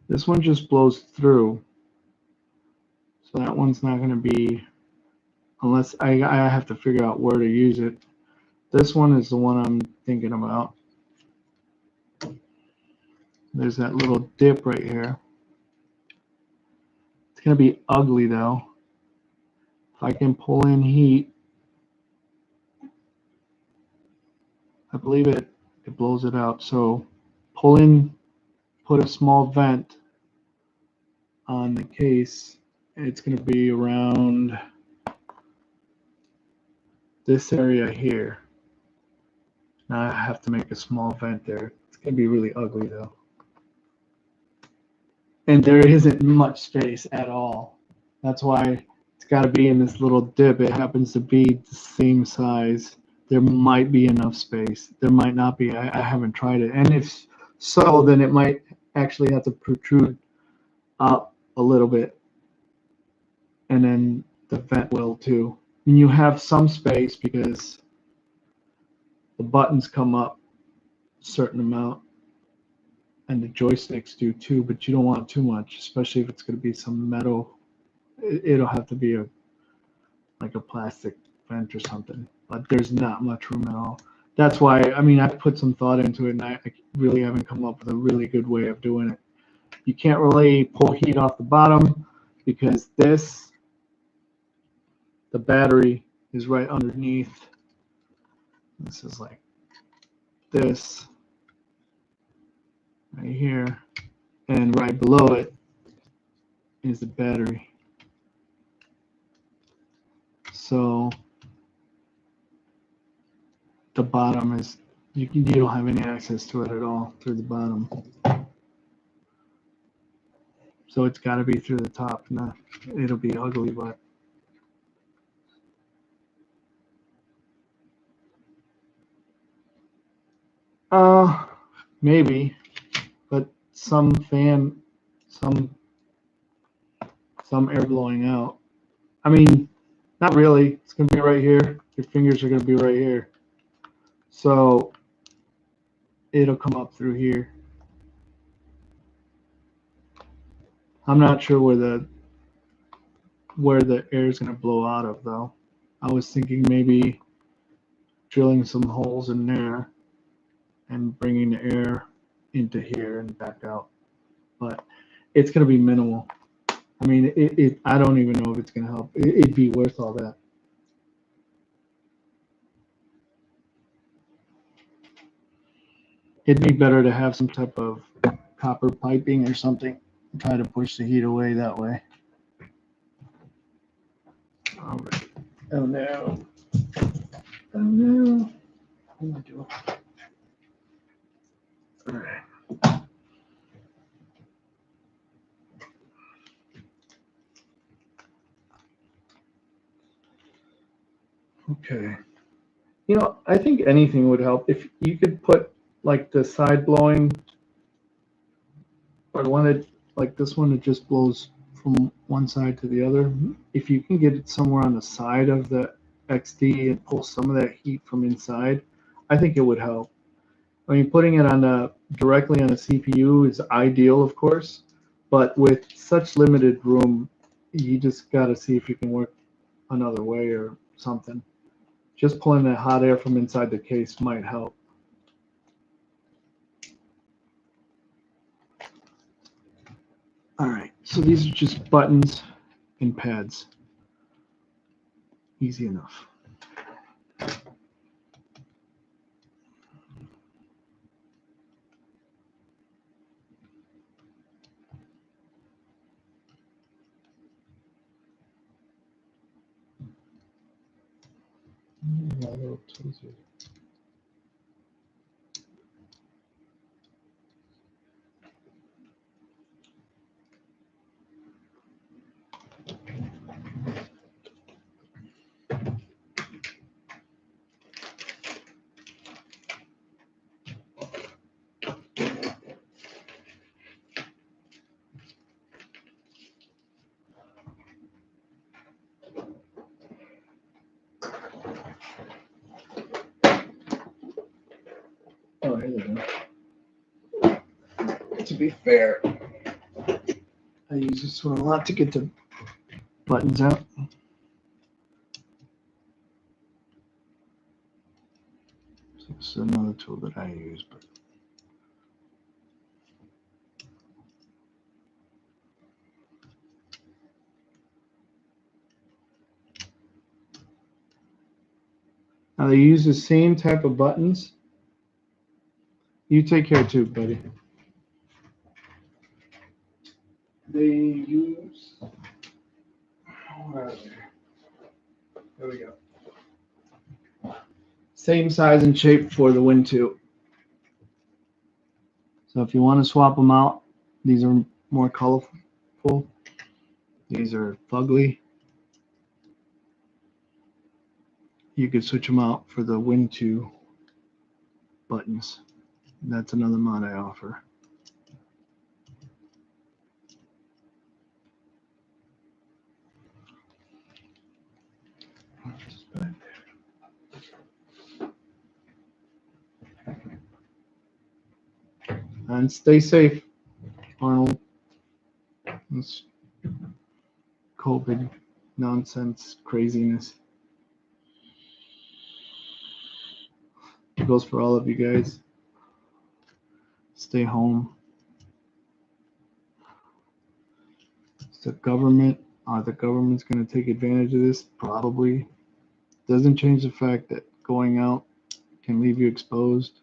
This one just blows through. So that one's not going to be, unless I have to figure out where to use it. This one is the one I'm thinking about. There's that little dip right here. It's going to be ugly though. If I can pull in heat, I believe it blows it out. So pull in, put a small vent on the case. It's going to be around this area here. Now I have to make a small vent there. It's going to be really ugly though. And there isn't much space at all. That's why it's got to be in this little dip. It happens to be the same size. There might be enough space. There might not be. I haven't tried it. And if so, then it might actually have to protrude up a little bit. And then the vent will too. And you have some space because the buttons come up a certain amount. And the joysticks do too, but you don't want too much, especially if it's going to be some metal. It'll have to be like a plastic vent or something. But there's not much room at all. That's why, I mean, I put some thought into it, and I really haven't come up with a really good way of doing it. You can't really pull heat off the bottom because the battery is right underneath. This is like this. Right here, and right below it is the battery. So the bottom is, you don't have any access to it at all through the bottom. So it's got to be through the top. Now it'll be ugly, but maybe. But some air blowing out. I mean, not really. It's gonna be right here. Your fingers are gonna be right here. So it'll come up through here. I'm not sure where the air is gonna blow out of though. I was thinking maybe drilling some holes in there and bringing the air into here and back out. But it's gonna be minimal. I mean, I don't even know if it's gonna help. It'd be worth all that. It'd be better to have some type of copper piping or something. Try to push the heat away that way. All right. Oh no. Oh no. What am I doing? All right. Okay. You know, I think anything would help. If you could put like the side blowing, or the one that, like this one that just blows from one side to the other. If you can get it somewhere on the side of the XD and pull some of that heat from inside, I think it would help. I mean, putting it on directly on the CPU is ideal, of course, but with such limited room, you just got to see if you can work another way or something. Just pulling that hot air from inside the case might help. All right, so these are just buttons and pads. Easy enough. My little tweezer. to be fair, I use this one a lot to get the buttons out. So this is another tool that I use, but now they use the same type of buttons. You take care too, buddy. They use, where are they? There we go. Same size and shape for the Win 2. So if you want to swap them out, these are more colorful. These are fugly. You could switch them out for the Win 2 buttons. That's another mod I offer. And stay safe, Arnold. This COVID nonsense craziness. It goes for all of you guys. Stay home. It's the government. Are the government's going to take advantage of this? Probably. Doesn't change the fact that going out can leave you exposed.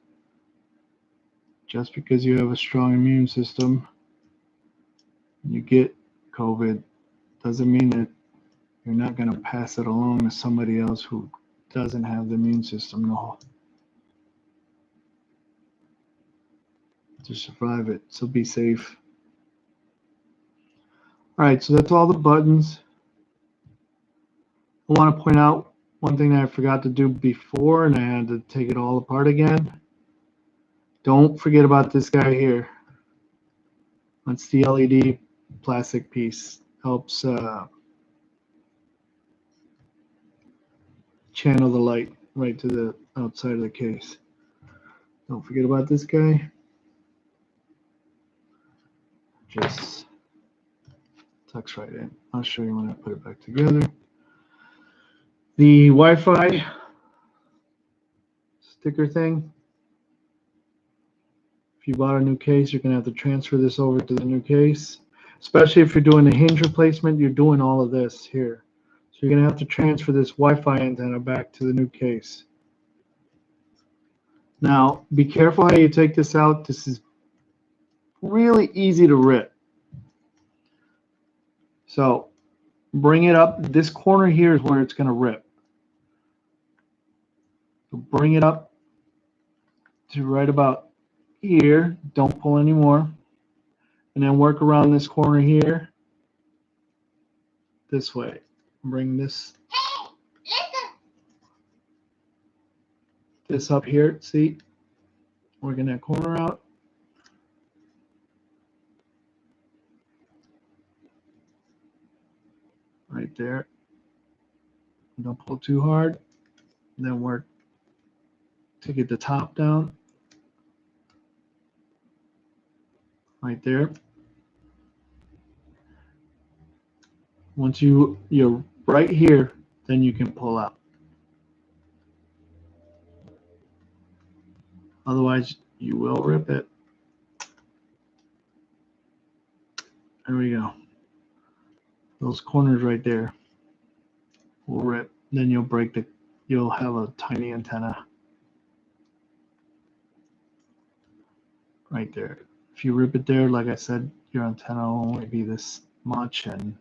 Just because you have a strong immune system, you get COVID, doesn't mean that you're not going to pass it along to somebody else who doesn't have the immune system to survive it. So be safe. All right, so that's all the buttons. I want to point out one thing that I forgot to do before, and I had to take it all apart again. Don't forget about this guy here. That's the LED plastic piece. Helps channel the light right to the outside of the case. Don't forget about this guy. Just tucks right in. I'll show you when I put it back together. The Wi-Fi sticker thing. If you bought a new case, you're going to have to transfer this over to the new case. Especially if you're doing the hinge replacement, you're doing all of this here. So you're going to have to transfer this Wi-Fi antenna back to the new case. Now, be careful how you take this out. This is really easy to rip. So bring it up. This corner here is where it's going to rip. So bring it up to right about here. Don't pull anymore. And then work around this corner here. This way. Bring this up here. See? Working that corner out. Right there. Don't pull too hard. And then work to get the top down. Right there. Once you're right here, then you can pull out. Otherwise, you will rip it. There we go. Those corners right there will rip. Then you'll have a tiny antenna right there. If you rip it there, like I said, your antenna will only be this much, and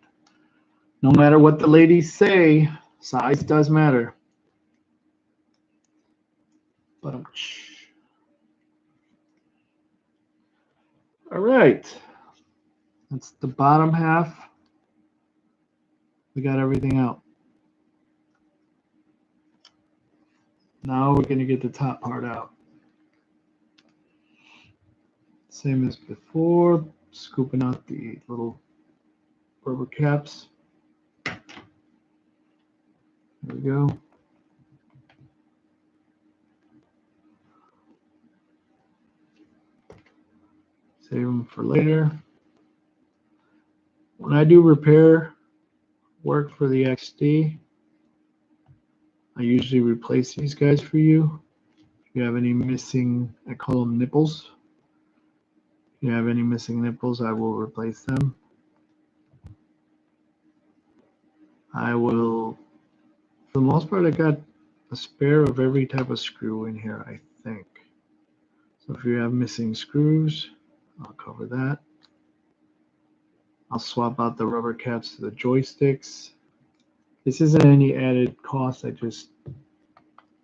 no matter what the ladies say, size does matter. But all right, that's the bottom half. We got everything out. Now we're going to get the top part out. Same as before, scooping out the little rubber caps. There we go. Save them for later. When I do repair work for the XD, I usually replace these guys for you. If you have any missing, I call them nipples. If you have any missing nipples, I will replace them. I will, for the most part, I got a spare of every type of screw in here, I think. So if you have missing screws, I'll cover that. I'll swap out the rubber caps to the joysticks. This isn't any added cost. I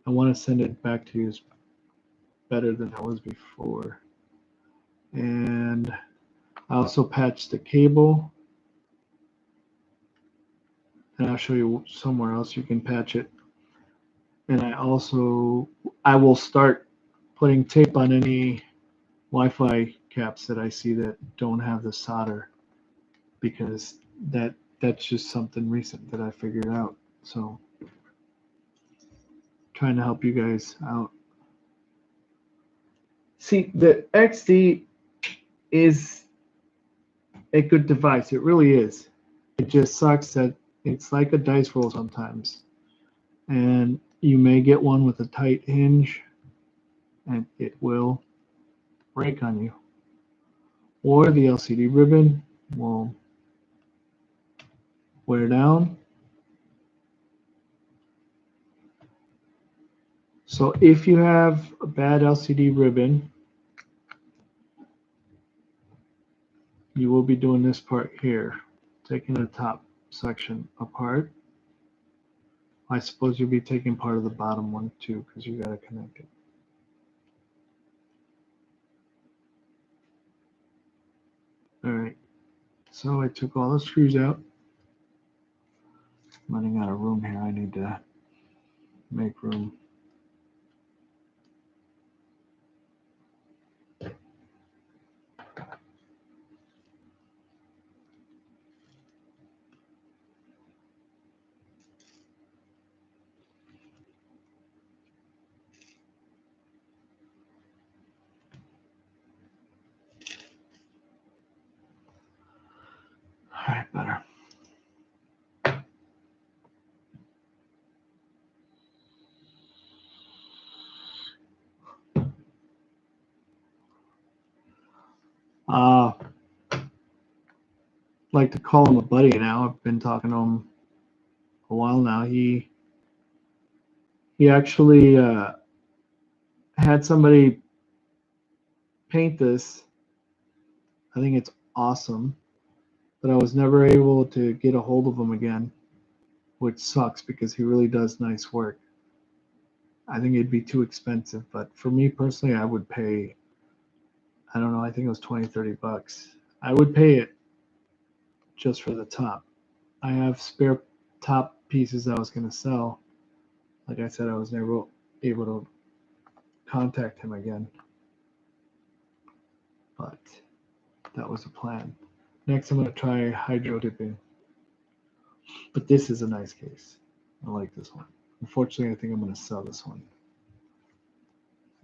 want to send it back to you as better than it was before. And I also patched the cable. And I'll show you somewhere else you can patch it. And I will start putting tape on any Wi-Fi caps that I see that don't have the solder, because that's just something recent that I figured out. So trying to help you guys out. See, the XD is a good device. It really is. It just sucks that it's like a dice roll sometimes. And you may get one with a tight hinge and it will break on you. Or the LCD ribbon will wear down. So if you have a bad LCD ribbon, you will be doing this part here, taking the top section apart. I suppose you'll be taking part of the bottom one too, because you got to connect it. All right, so I took all the screws out. I'm running out of room here. I need to make room. All right, better. Like to call him a buddy now. I've been talking to him a while now. He actually had somebody paint this. I think it's awesome, but I was never able to get a hold of him again, which sucks because he really does nice work. I think it'd be too expensive, but for me personally, I would pay, I don't know, I think it was 20, 30 bucks. I would pay it just for the top. I have spare top pieces I was going to sell. Like I said, I was never able to contact him again, but that was the plan. Next, I'm going to try hydro dipping, but this is a nice case. I like this one. Unfortunately, I think I'm going to sell this one.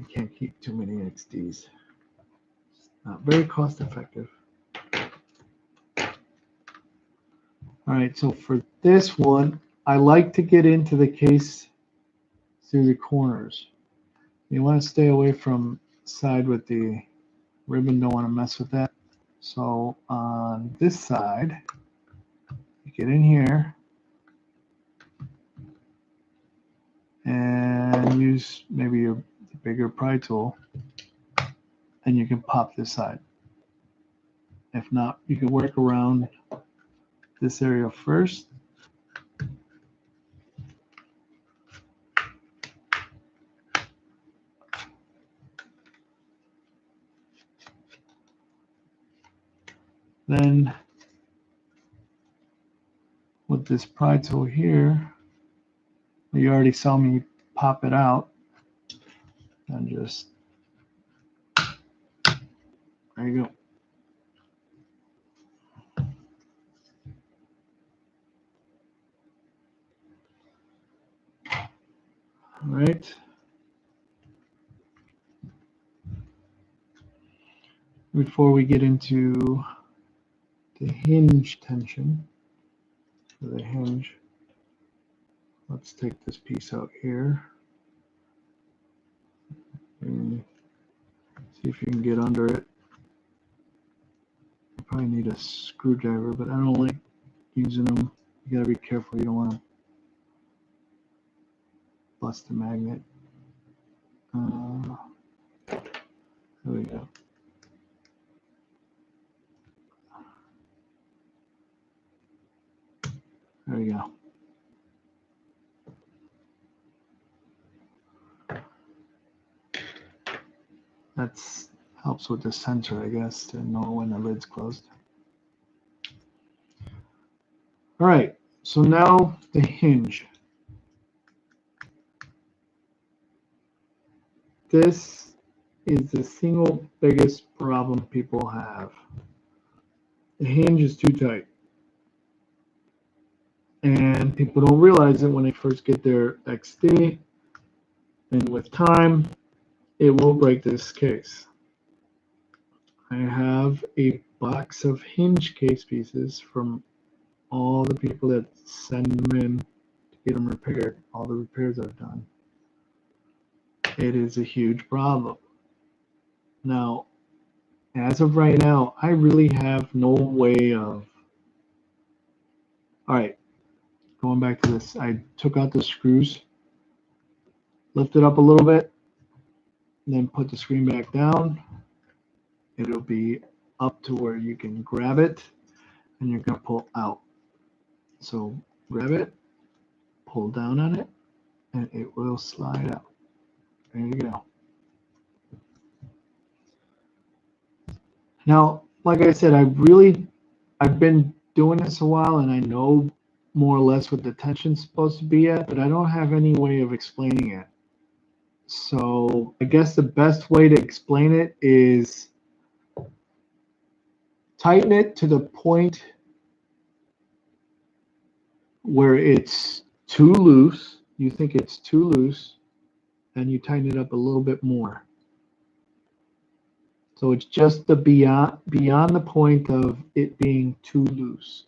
I can't keep too many XDs. It's not very cost effective. All right, so for this one, I like to get into the case through the corners. You want to stay away from side with the ribbon, don't want to mess with that. So on this side, you get in here and use maybe your bigger pry tool, and you can pop this side. If not, you can work around this area first. Then with this pry tool here, you already saw me pop it out, and just, there you go. All right. before we get into the hinge tension, for the hinge, let's take this piece out here and see if you can get under it. You probably need a screwdriver, but I don't like using them. You gotta be careful, you don't want to bust the magnet. There we go. There we go. That's helps with the sensor, I guess, to know when the lid's closed. All right, so now the hinge. This is the single biggest problem people have. The hinge is too tight. And people don't realize it when they first get their XD. And with time, it will break this case. I have a box of hinge case pieces from all the people that send them in to get them repaired, all the repairs I've done. It is a huge problem. Now, as of right now, I really have no way of... All right, going back to this, I took out the screws, lifted up a little bit, then put the screen back down. It'll be up to where you can grab it and you're going to pull out. So grab it, pull down on it, and it will slide out. There you go. Now, like I said, I've been doing this a while and I know more or less what the tension's supposed to be at, but I don't have any way of explaining it. So I guess the best way to explain it is tighten it to the point where it's too loose. You think it's too loose, and you tighten it up a little bit more. So it's just the beyond the point of it being too loose.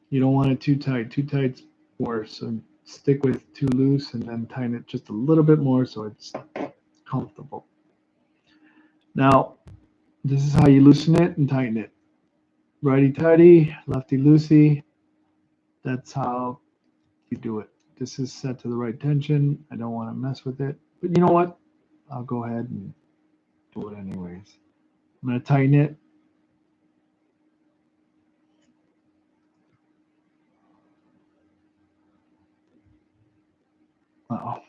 You don't want it too tight. Too tight's worse. So stick with too loose and then tighten it just a little bit more so it's comfortable. Now, this is how you loosen it and tighten it. Righty-tighty, lefty-loosey. That's how you do it. This is set to the right tension. I don't want to mess with it. But you know what? I'll go ahead and do it anyways. I'm going to tighten it. Uh-oh.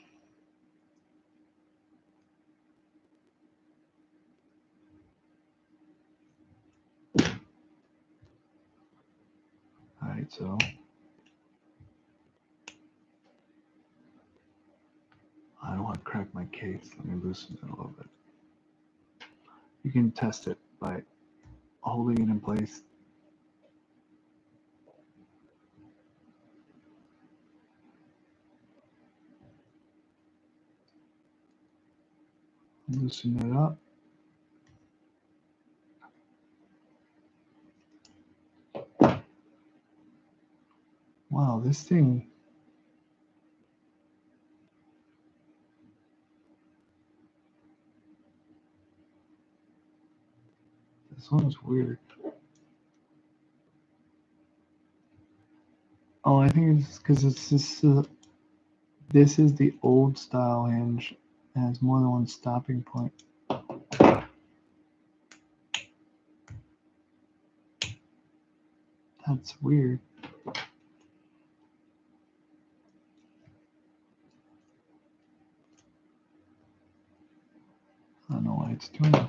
All right, so I don't want to crack my case. Let me loosen it a little bit. You can test it by holding it in place. Loosen it up. Wow, this thing. This one's weird. Oh, I think it's because it's this. This is the old style hinge, and it's more than one stopping point. That's weird. I don't know why it's doing it.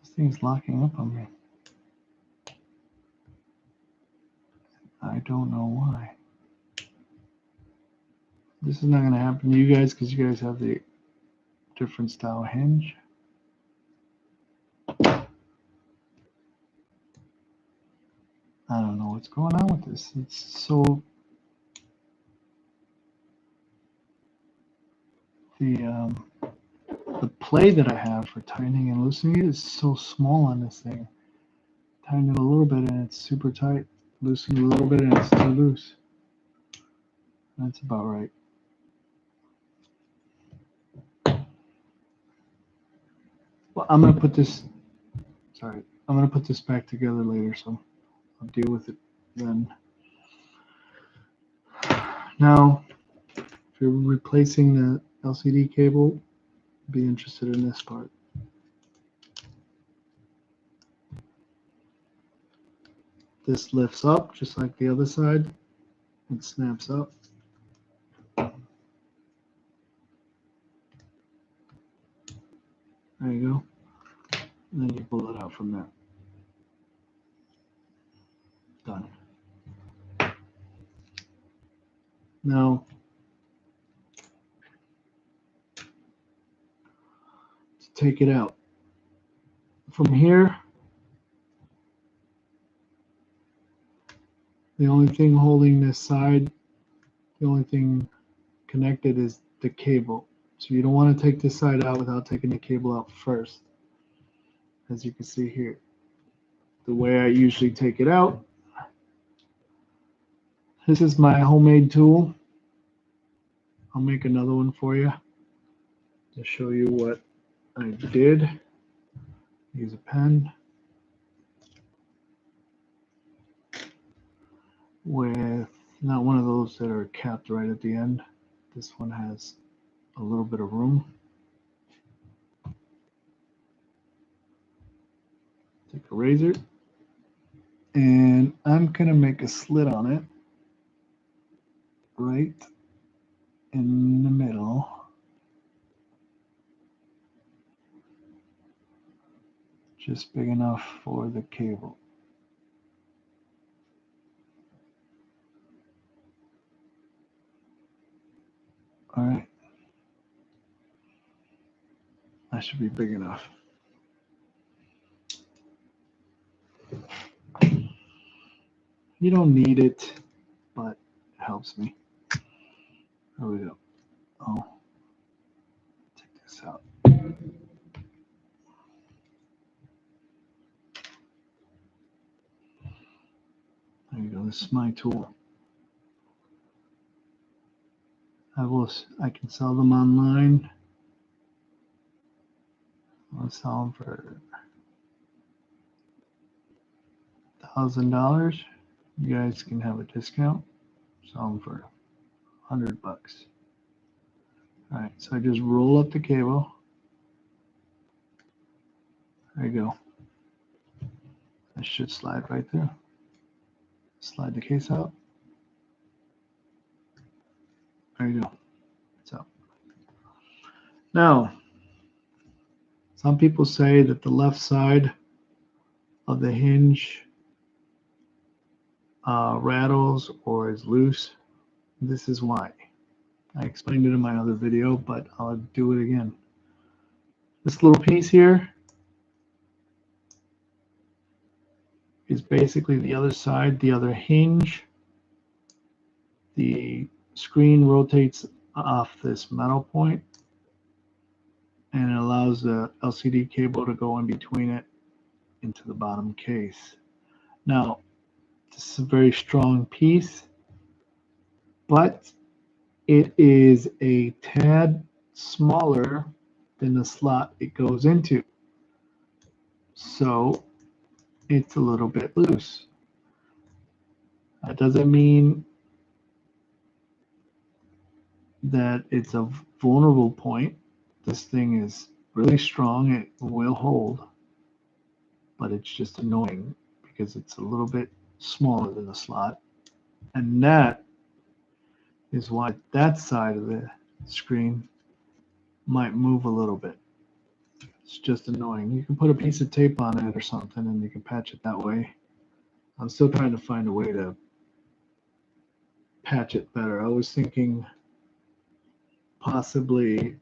This thing's locking up on me. I don't know why. This is not going to happen to you guys because you guys have the different style hinge. I don't know what's going on with this. It's so the play that I have for tightening and loosening it is so small on this thing. Tighten it a little bit and it's super tight. Loosen it a little bit and it's too loose. That's about right. Well, I'm gonna put this. Sorry, I'm gonna put this back together later, so I'll deal with it then. Now, if you're replacing the LCD cable, be interested in this part. This lifts up just like the other side. It snaps up. There you go. And then you pull it out from there. Done. Now, to take it out. From here, the only thing holding this side, the only thing connected is the cable. So you don't want to take this side out without taking the cable out first. As you can see here, the way I usually take it out. This is my homemade tool. I'll make another one for you to show you what I did. Use a pen with not one of those that are capped right at the end. This one has a little bit of room. Take a razor and I'm gonna make a slit on it right in the middle. Just big enough for the cable. All right. That should be big enough. You don't need it, but it helps me. There we go. Oh, take this out. There you go. This is my tool. I can sell them online. I'll sell them for $1,000. You guys can have a discount. Sell them for $100. All right, so I just roll up the cable. There you go. That should slide right there. Slide the case out. There you go. It's out. Now, some people say that the left side of the hinge rattles or is loose. This is why. I explained it in my other video, but I'll do it again. This little piece here is basically the other side, the other hinge. The screen rotates off this metal point and it allows the LCD cable to go in between it into the bottom case. Now, this is a very strong piece, but it is a tad smaller than the slot it goes into. So it's a little bit loose. That doesn't mean that it's a vulnerable point. This thing is really strong. It will hold, but it's just annoying because it's a little bit smaller than the slot. And that is why that side of the screen might move a little bit. It's just annoying. You can put a piece of tape on it or something and you can patch it that way. I'm still trying to find a way to patch it better. I was thinking possibly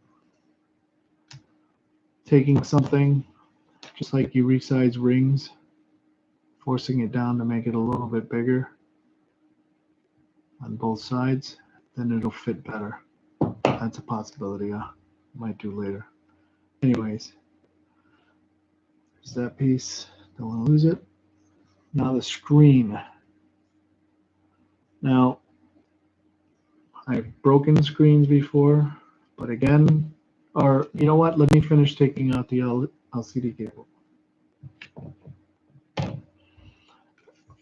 taking something just like you resize rings, forcing it down to make it a little bit bigger on both sides, then it'll fit better. That's a possibility I might do later. Anyways, there's that piece. Don't want to lose it. Now the screen. Now, I've broken screens before, but again, or you know what? Let me finish taking out the LCD cable.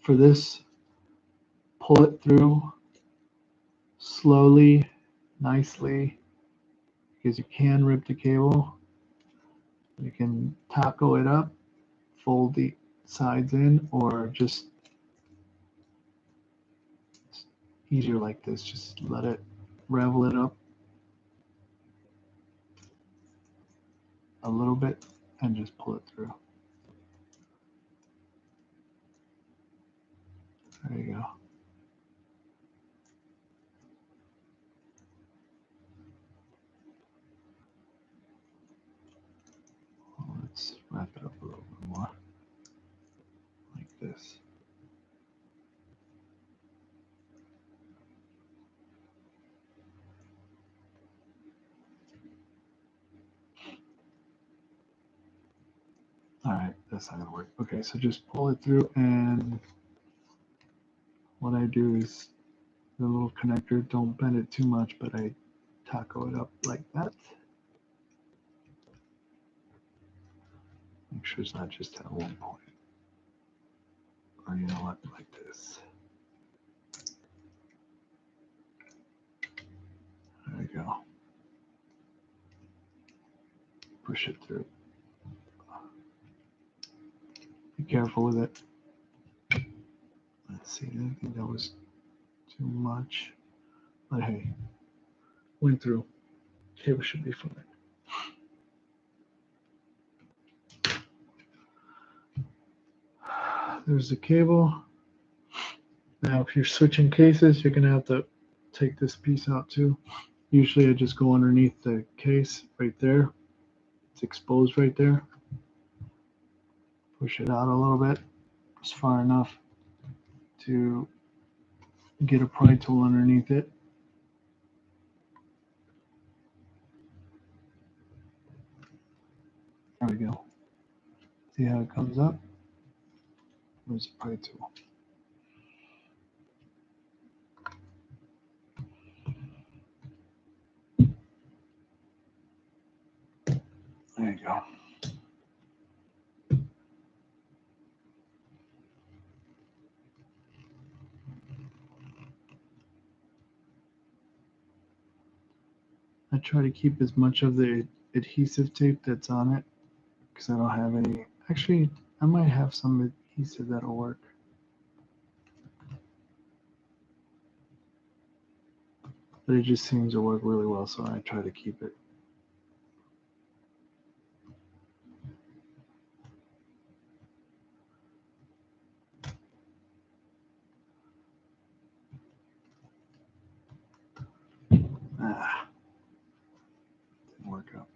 For this, pull it through slowly, nicely, because you can rip the cable. You can taco it up, fold the sides in, or just easier like this. Just let it revel it up a little bit and just pull it through. There you go. Let's wrap it up a little bit more like this. All right, that's not gonna work. Okay, so just pull it through, and what I do is the little connector, don't bend it too much, but I taco it up like that. Make sure it's not just at one point. Or you know what, like this. There you go. Push it through. Be careful with it. Let's see, I think that was too much. But hey, went through. Cable should be fine. There's the cable. Now, if you're switching cases, you're gonna have to take this piece out too. Usually I just go underneath the case right there. It's exposed right there. Push it out a little bit, just far enough to get a pry tool underneath it. There we go. See how it comes up? Where's the pry tool? There you go. I try to keep as much of the adhesive tape that's on it because I don't have any. Actually, I might have some adhesive that'll work. But it just seems to work really well, so I try to keep it. Didn't work out.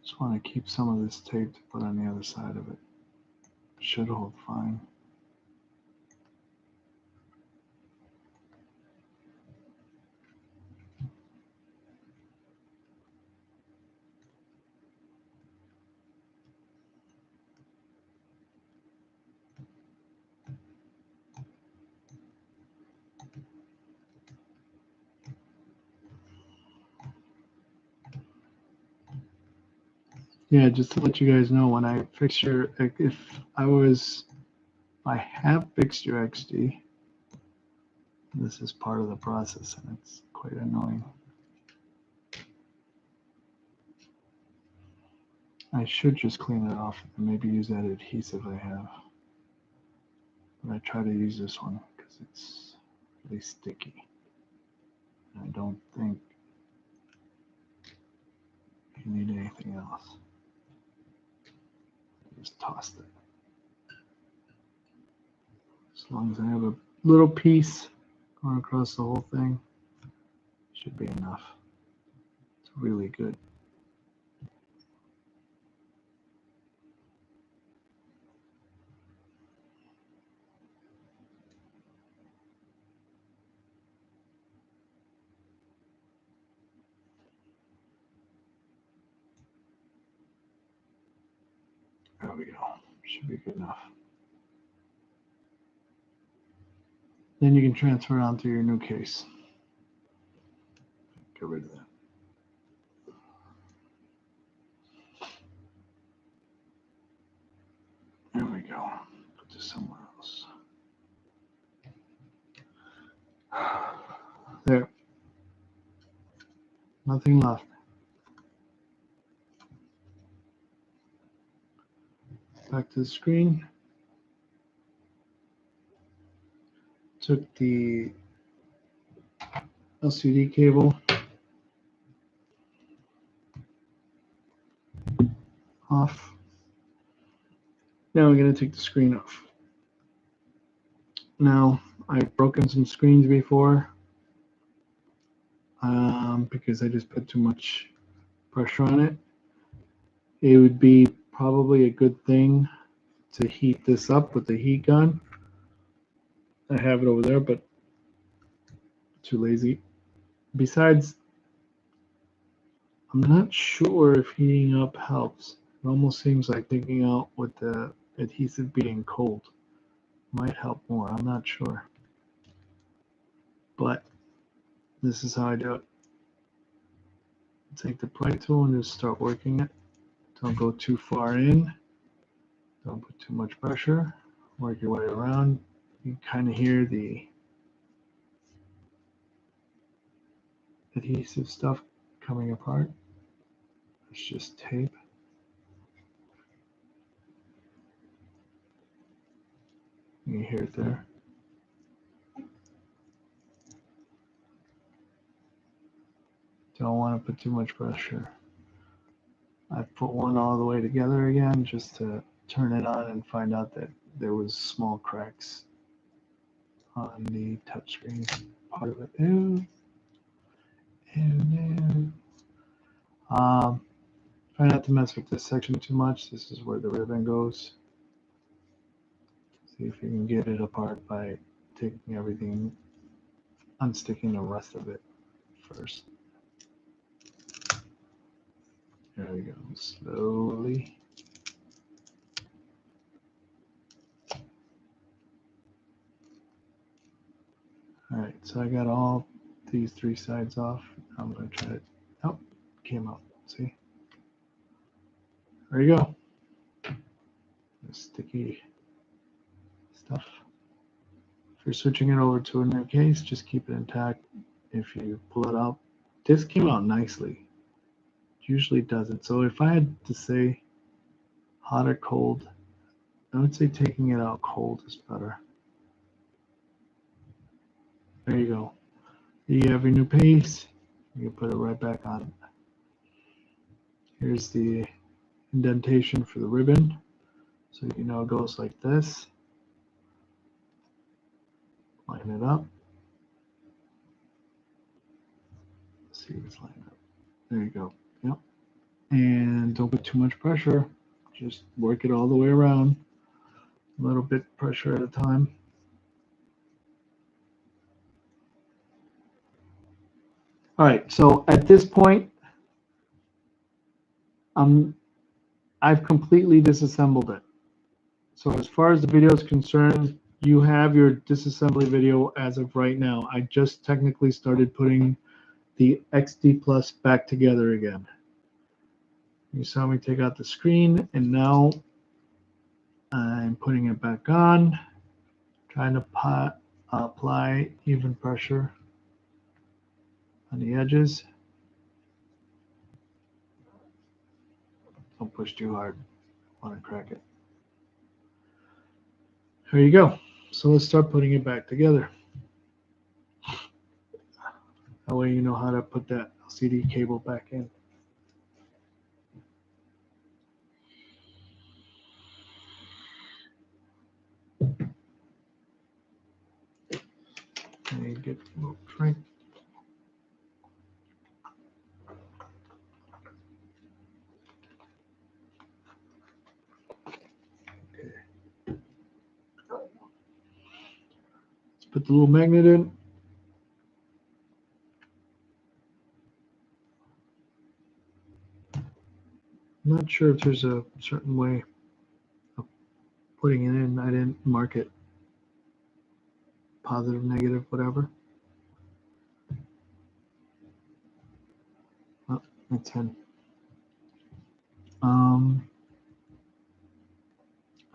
Just want to keep some of this tape to put on the other side of it. Should hold fine. Yeah, just to let you guys know, when I fixture, if I have fixture XD, this is part of the process, and it's quite annoying. I should just clean it off and maybe use that adhesive I have. But I try to use this one because it's really sticky. I don't think you need anything else. Just toss it. As long as I have a little piece going across the whole thing, should be enough. It's really good. There we go. Should be good enough. Then you can transfer it onto your new case. Get rid of that. There we go. Put this somewhere else. There. Nothing left. Back to the screen. Took the LCD cable off. Now we're going to take the screen off. Now, I've broken some screens before because I just put too much pressure on it. It would be probably a good thing to heat this up with the heat gun. I have it over there, but too lazy. Besides, I'm not sure if heating up helps. It almost seems like taking out with the adhesive being cold might help more. I'm not sure. But this is how I do it. Take the pry tool and just start working it. Don't go too far in. Don't put too much pressure. Work your way around. You can kind of hear the adhesive stuff coming apart. It's just tape. You can hear it there. Don't want to put too much pressure. I put one all the way together again just to turn it on and find out that there was small cracks on the touchscreen part of it. Try not to mess with this section too much. This is where the ribbon goes. See if you can get it apart by taking everything, unsticking the rest of it first. There we go, slowly. All right, so I got all these three sides off. I'm going to try it. Oh, came out. See? There you go. The sticky stuff. If you're switching it over to a new case, just keep it intact. If you pull it out, this came out nicely. It usually doesn't. So if I had to say hot or cold, I would say taking it out cold is better. There you go. You have your new paste. You can put it right back on. Here's the indentation for the ribbon. So you know it goes like this. Line it up. Let's see if it's lined up. There you go. Yep. And don't put too much pressure. Just work it all the way around. A little bit pressure at a time. All right, so at this point, I've completely disassembled it. So as far as the video is concerned, you have your disassembly video as of right now. I just technically started putting the XD Plus back together again. You saw me take out the screen, and now I'm putting it back on, trying to apply even pressure on the edges. Don't push too hard. Want to crack it. There you go. So let's start putting it back together. That way you know how to put that LCD cable back in. And you get a little drink. Okay. Let's put the little magnet in. I'm not sure if there's a certain way of putting it in. I didn't mark it positive, negative, whatever. Oh, it's in.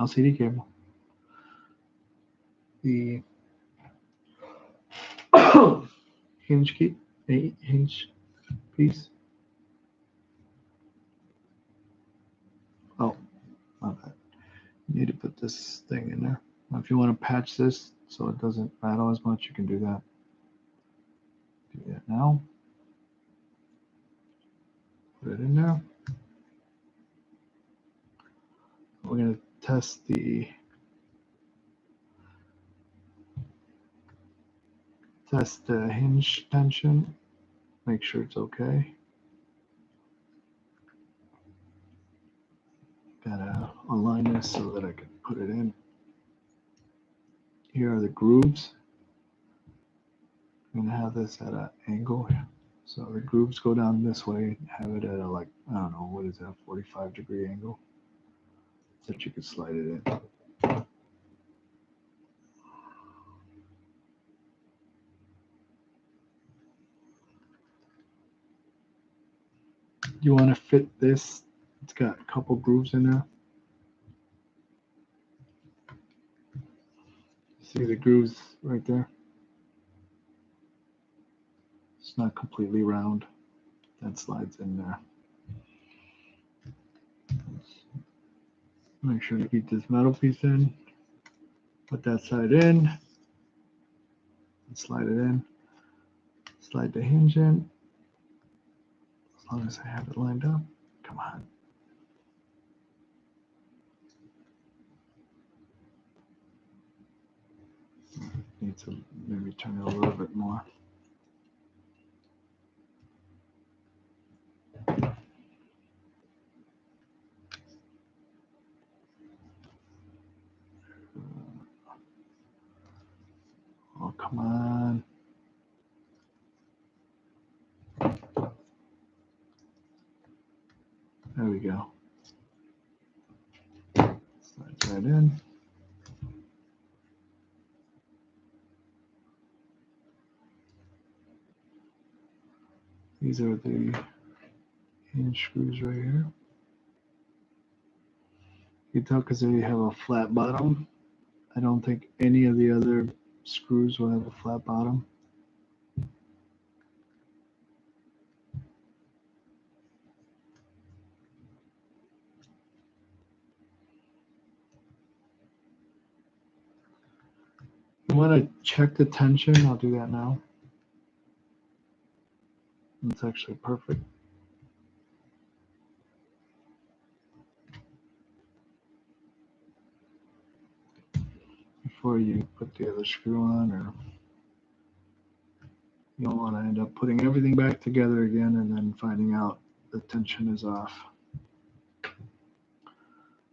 LCD cable. The hinge key, hinge piece. Oh, my bad. You need to put this thing in there. Now, if you want to patch this so it doesn't rattle as much, you can do that. Do that now. Put it in there. We're going to test the hinge tension. Make sure it's okay. Gotta align this so that I can put it in. Here are the grooves. I'm gonna have this at an angle. So the grooves go down this way. Have it at a, like, I don't know, what is that, 45-degree angle, so that you can slide it in. You want to fit this. It's got a couple grooves in there. See the grooves right there? It's not completely round. That slides in there. Make sure to keep this metal piece in. Put that side in. And slide it in. Slide the hinge in. As long as I have it lined up. Come on. Need to maybe turn it a little bit more. Oh, come on. There we go. Slides right in. These are the hinge screws right here. You can tell because they have a flat bottom. I don't think any of the other screws will have a flat bottom. You want to check the tension. I'll do that now. It's actually perfect. Before you put the other screw on, or you don't want to end up putting everything back together again and then finding out the tension is off.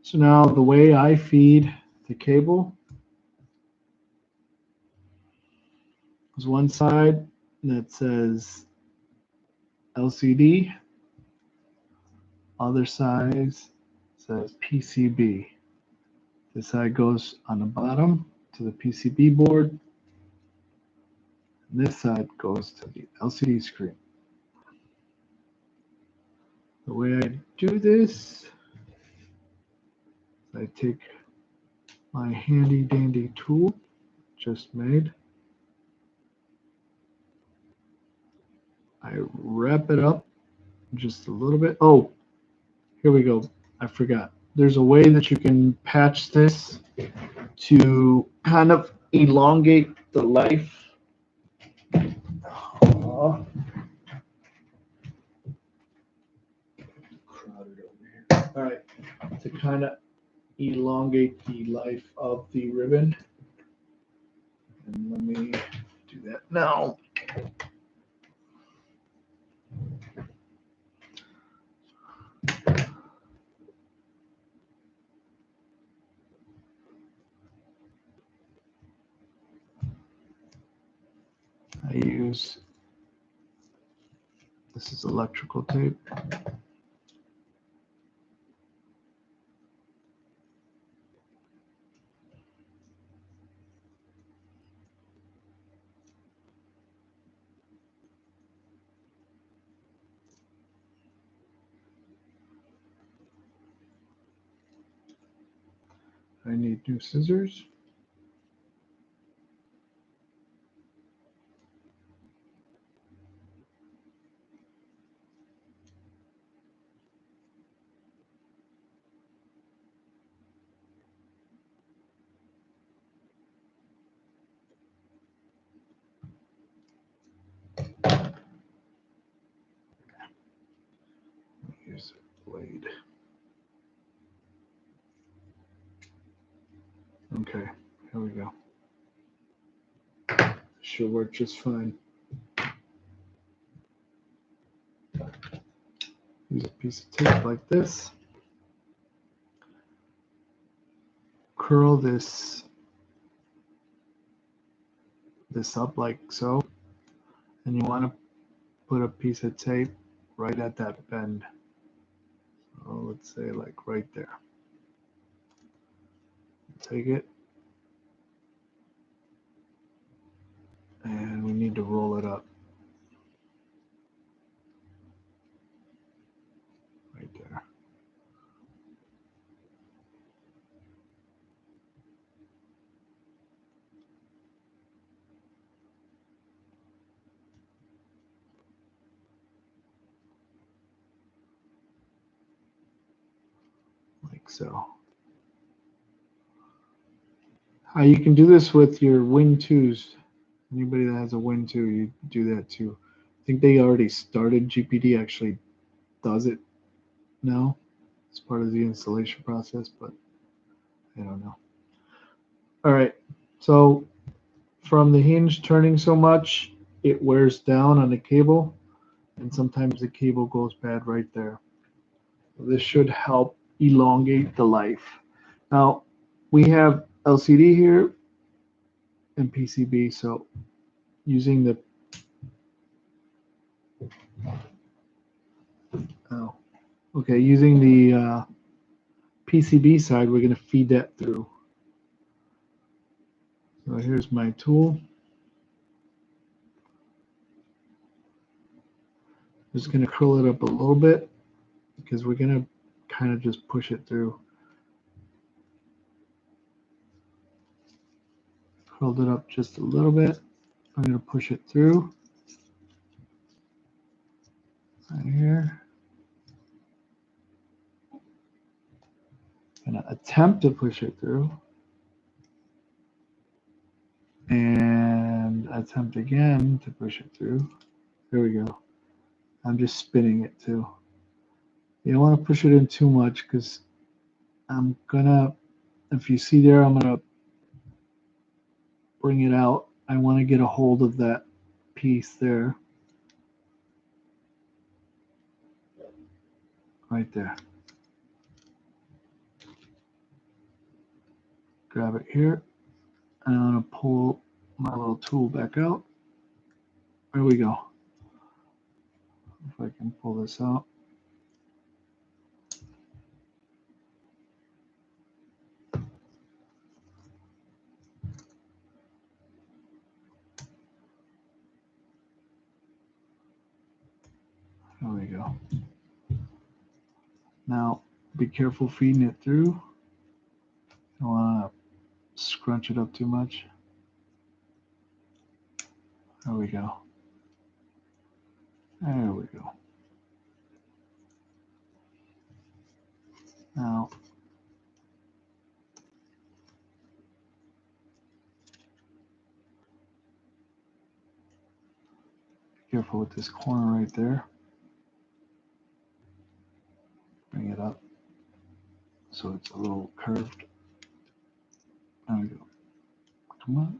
So now the way I feed the cable is one side that says LCD, other side says PCB. This side goes on the bottom to the PCB board. And this side goes to the LCD screen. The way I do this, I take my handy dandy tool just made. I wrap it up just a little bit. Oh, here we go. I forgot. There's a way that you can patch this to kind of elongate the life. Oh. Crowded over here. All right, to kind of elongate the life of the ribbon. And let me do that now. I use, this is electrical tape. I need new scissors. Use a blade. Okay, here we go. Should work just fine. Use a piece of tape like this. Curl this up like so, and you want to put a piece of tape right at that bend. So let's say like right there. Take it, and we need to roll it up right there. Like so. You can do this with your Win 2s. Anybody that has a Win 2, you do that too. I think they already started. GPD actually does it now. It's part of the installation process, but I don't know. All right, so from the hinge turning so much, it wears down on the cable, and sometimes the cable goes bad right there. This should help elongate the life. Now, we have LCD here and PCB, so using the using the PCB side, we're going to feed that through. So here's my tool. Just going to curl it up a little bit because we're going to kind of just push it through. Curled it up just a little bit. I'm going to push it through right here. I'm going to attempt to push it through. And attempt again to push it through. There we go. I'm just spinning it too. You don't want to push it in too much because I'm gonna, if you see there, I'm gonna bring it out. I want to get a hold of that piece there. Right there. Grab it here. And I'm gonna pull my little tool back out. There we go. If I can pull this out. There we go. Now, be careful feeding it through. You don't want to scrunch it up too much. There we go. There we go. Now, be careful with this corner right there. Bring it up so it's a little curved. There we go. Come on.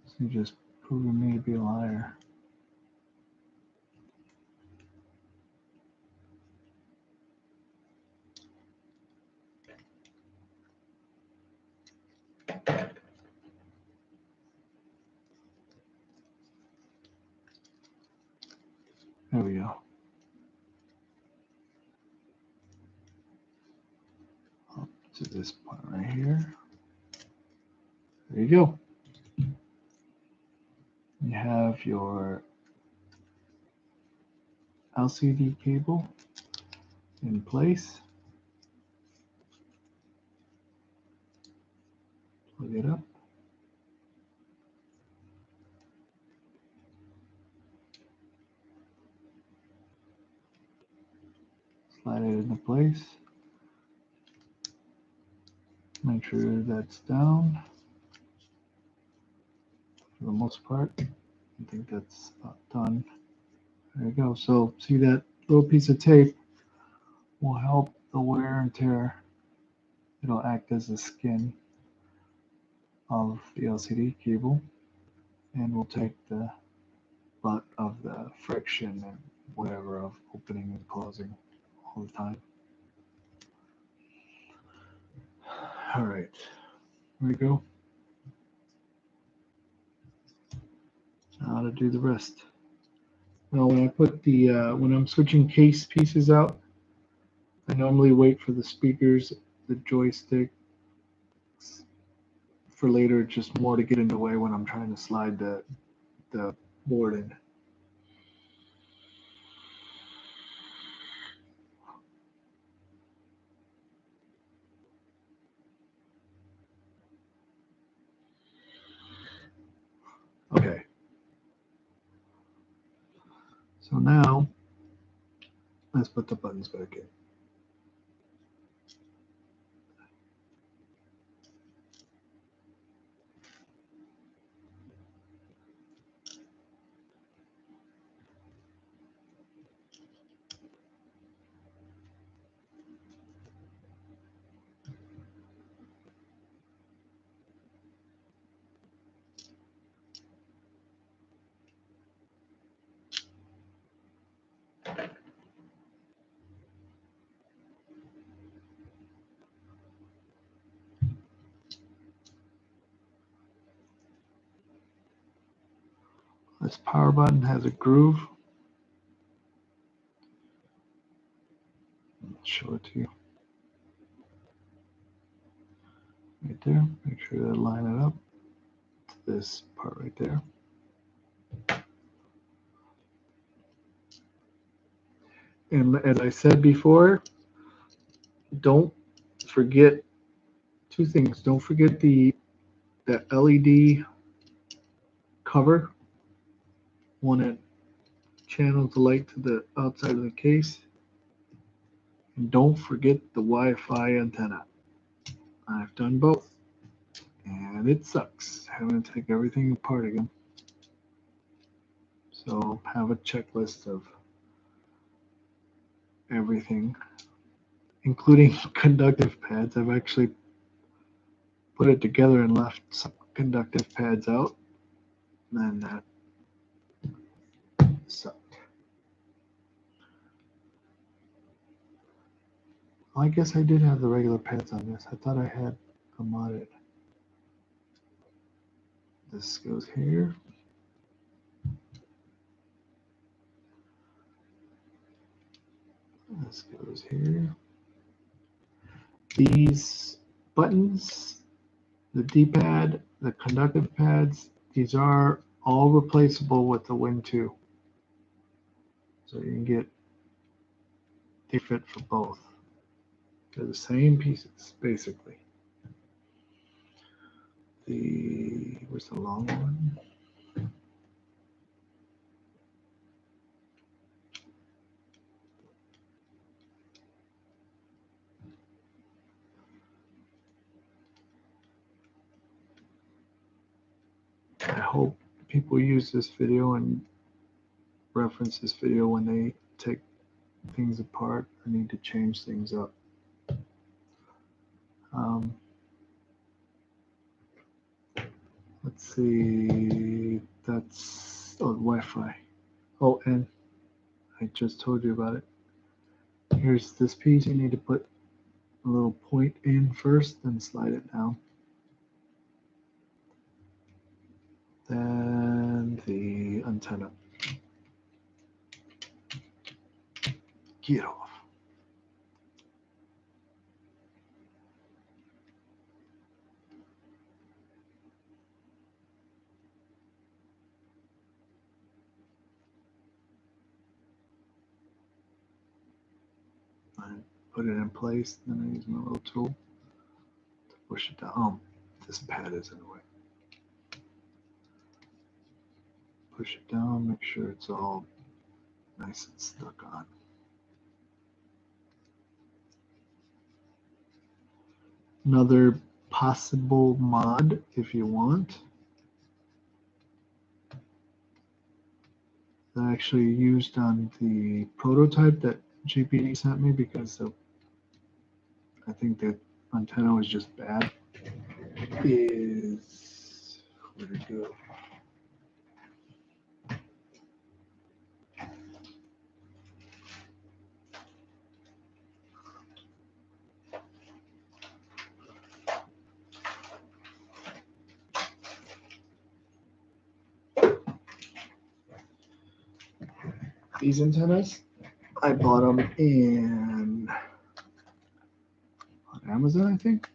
So you just proving me to be a liar. There we go. Up to this point right here. There you go. You have your LCD cable in place. Plug it up. Slide it into place. Make sure that's down. For the most part, I think that's about done. There you go. So see that little piece of tape will help the wear and tear. It'll act as the skin of the LCD cable, and will take the butt of the friction and whatever of opening and closing all the time. All right, here we go. Now to do the rest. Now when I put the when I'm switching case pieces out, I normally wait for the speakers, the joystick for later, just more to get in the way when I'm trying to slide the board in. Okay. So now let's put the buttons back in. This power button has a groove. I'll show it to you. Right there. Make sure to line it up to this part right there. And as I said before, don't forget two things. Don't forget the LED cover when it channels the light to the outside of the case. And don't forget the Wi-Fi antenna. I've done both, and it sucks having to take everything apart again. So have a checklist of everything, including conductive pads. I've actually put it together and left some conductive pads out, and that sucked. I guess I did have the regular pads on this. I thought I had a modded. This goes here. This goes here. These buttons, the D-pad, the conductive pads, these are all replaceable with the Win 2. So you can get they fit for both. They're the same pieces, basically. Where's the long one? I hope people use this video and reference this video when they take things apart or need to change things up. Let's see, that's Wi-Fi. Oh, and I just told you about it. Here's this piece. You need to put a little point in first, then slide it down. Then the antenna. Get off. I put it in place, then I use my little tool to push it down. Oh, this pad is in the way. Push it down, make sure it's all nice and stuck on. Another possible mod, if you want, that I actually used on the prototype that GPD sent me because I think the antenna was just bad, is, where'd it go? These antennas, I bought them on Amazon, I think.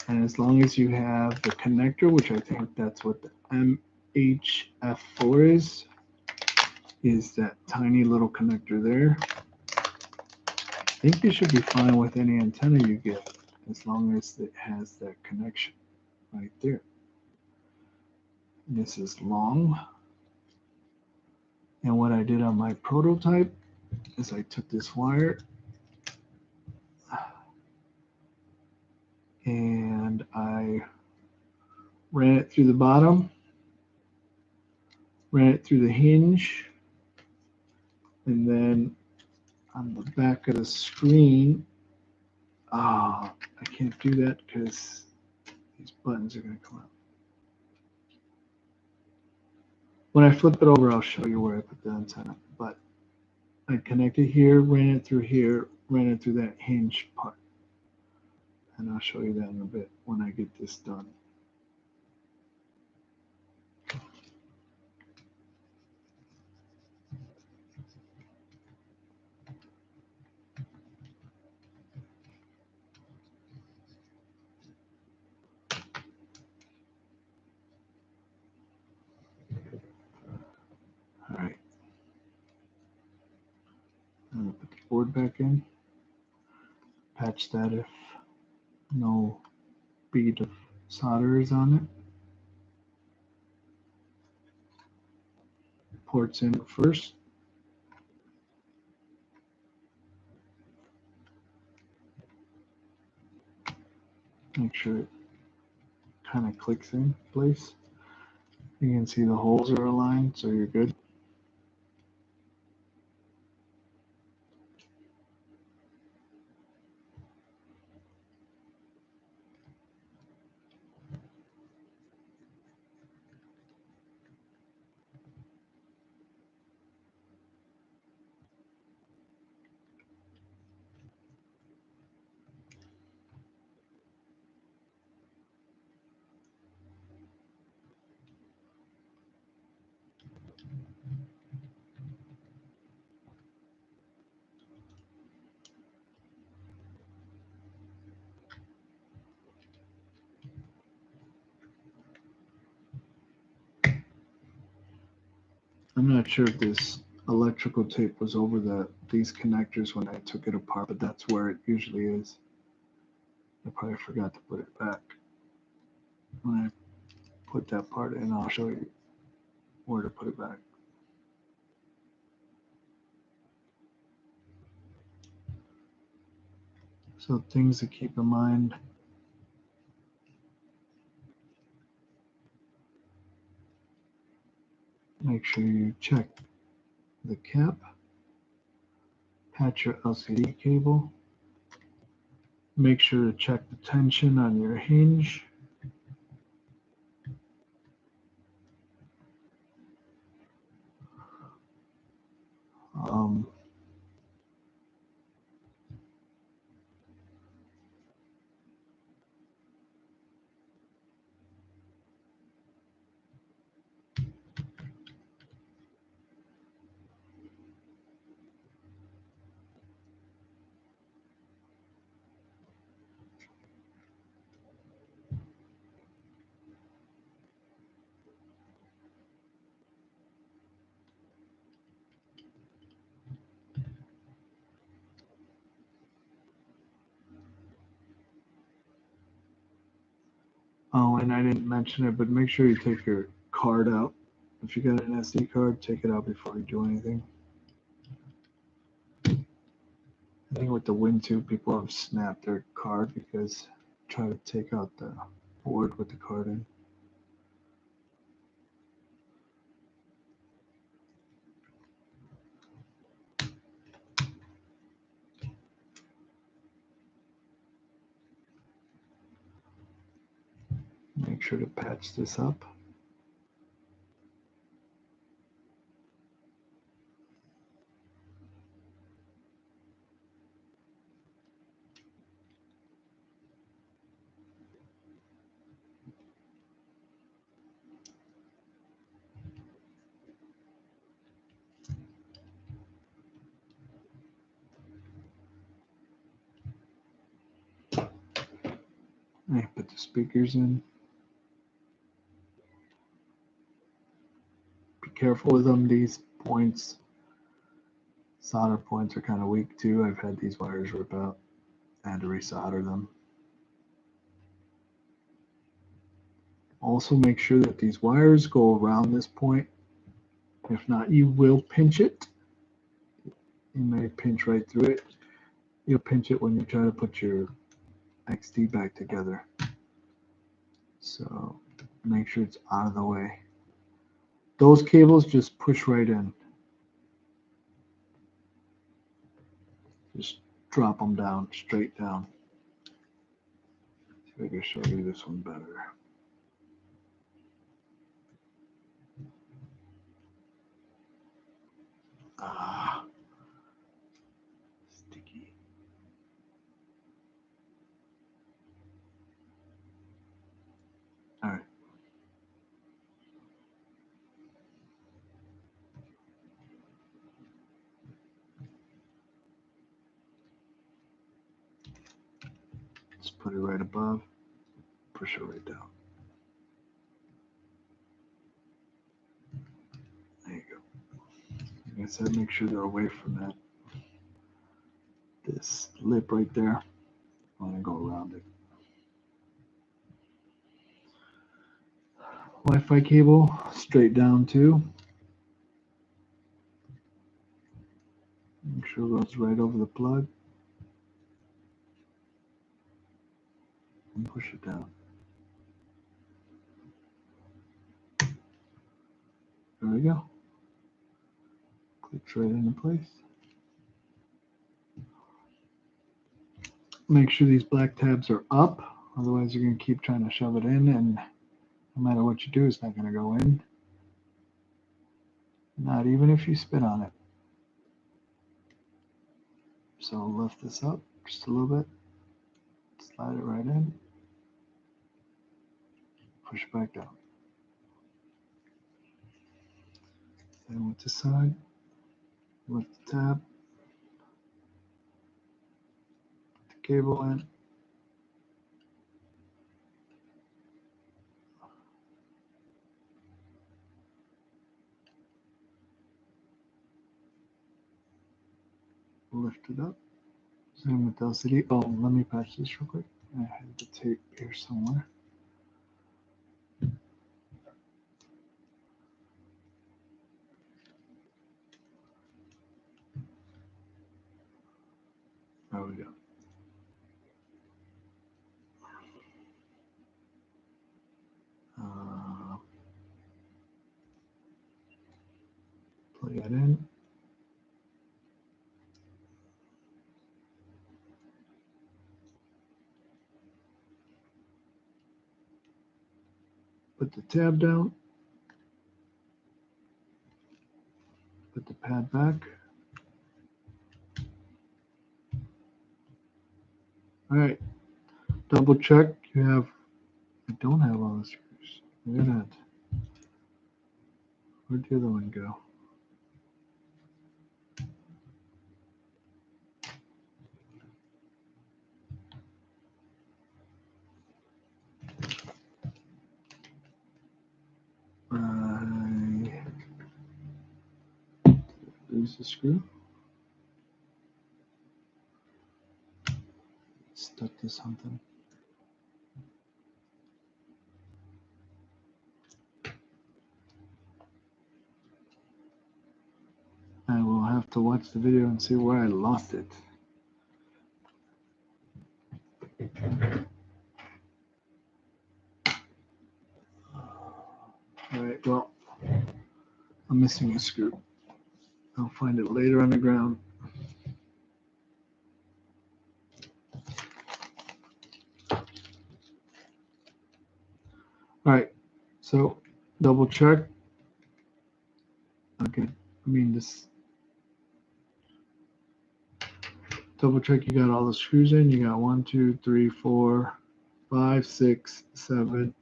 And as long as you have the connector, which I think that's what the MHF4 is that tiny little connector there. I think you should be fine with any antenna you get, as long as it has that connection right there. This is long. And what I did on my prototype is I took this wire and I ran it through the bottom, ran it through the hinge, and then on the back of the screen, I can't do that because these buttons are going to come out. When I flip it over, I'll show you where I put the antenna. But I connected here, ran it through here, ran it through that hinge part. And I'll show you that in a bit when I get this done. All right. I'm going to put the board back in. Patch that if no bead of solder is on it. Ports in first. Make sure it kind of clicks in place. You can see the holes are aligned, so you're good. I'm not sure if this electrical tape was over these connectors when I took it apart, but that's where it usually is. I probably forgot to put it back. When I put that part in, I'll show you where to put it back. So things to keep in mind. Make sure you check the cap, patch your LCD cable, make sure to check the tension on your hinge. Oh, and I didn't mention it, but make sure you take your card out. If you got an SD card, take it out before you do anything. I think with the Win2, people have snapped their card because try to take out the board with the card in. Make sure to patch this up. I put the speakers in. Be careful with them. These points, solder points, are kind of weak too. I've had these wires rip out. I had to resolder them. Also make sure that these wires go around this point. If not, you will pinch it. You may pinch right through it. You'll pinch it when you try to put your XD back together. So make sure it's out of the way. Those cables just push right in. Just drop them down, straight down. See if I can show you this one better. Sticky. All right. Just put it right above, push it right down. There you go. Like I said, make sure they're away from this lip right there. I want to go around it. Wi-Fi cable straight down too. Make sure it goes right over the plug. And push it down. There we go. Clicks right into place. Make sure these black tabs are up, otherwise you're going to keep trying to shove it in, and no matter what you do, it's not going to go in. Not even if you spit on it. So lift this up just a little bit, slide it right in, push it back down. Then with the side, lift the tab, put the cable in, lift it up. Zoom with LCD. Oh, let me patch this real quick. I had the tape here somewhere. There we go. Plug that in. Put the tab down. Put the pad back. All right. Double check. I don't have all the screws. Look at that. Where'd the other one go? Lose the screw. Stuck to something. I will have to watch the video and see where I lost it. All right, well, I'm missing a screw. I'll find it later on the ground. All right, so double check. Okay, double check you got all the screws in. You got 1, 2, 3, 4, 5, 6, 7,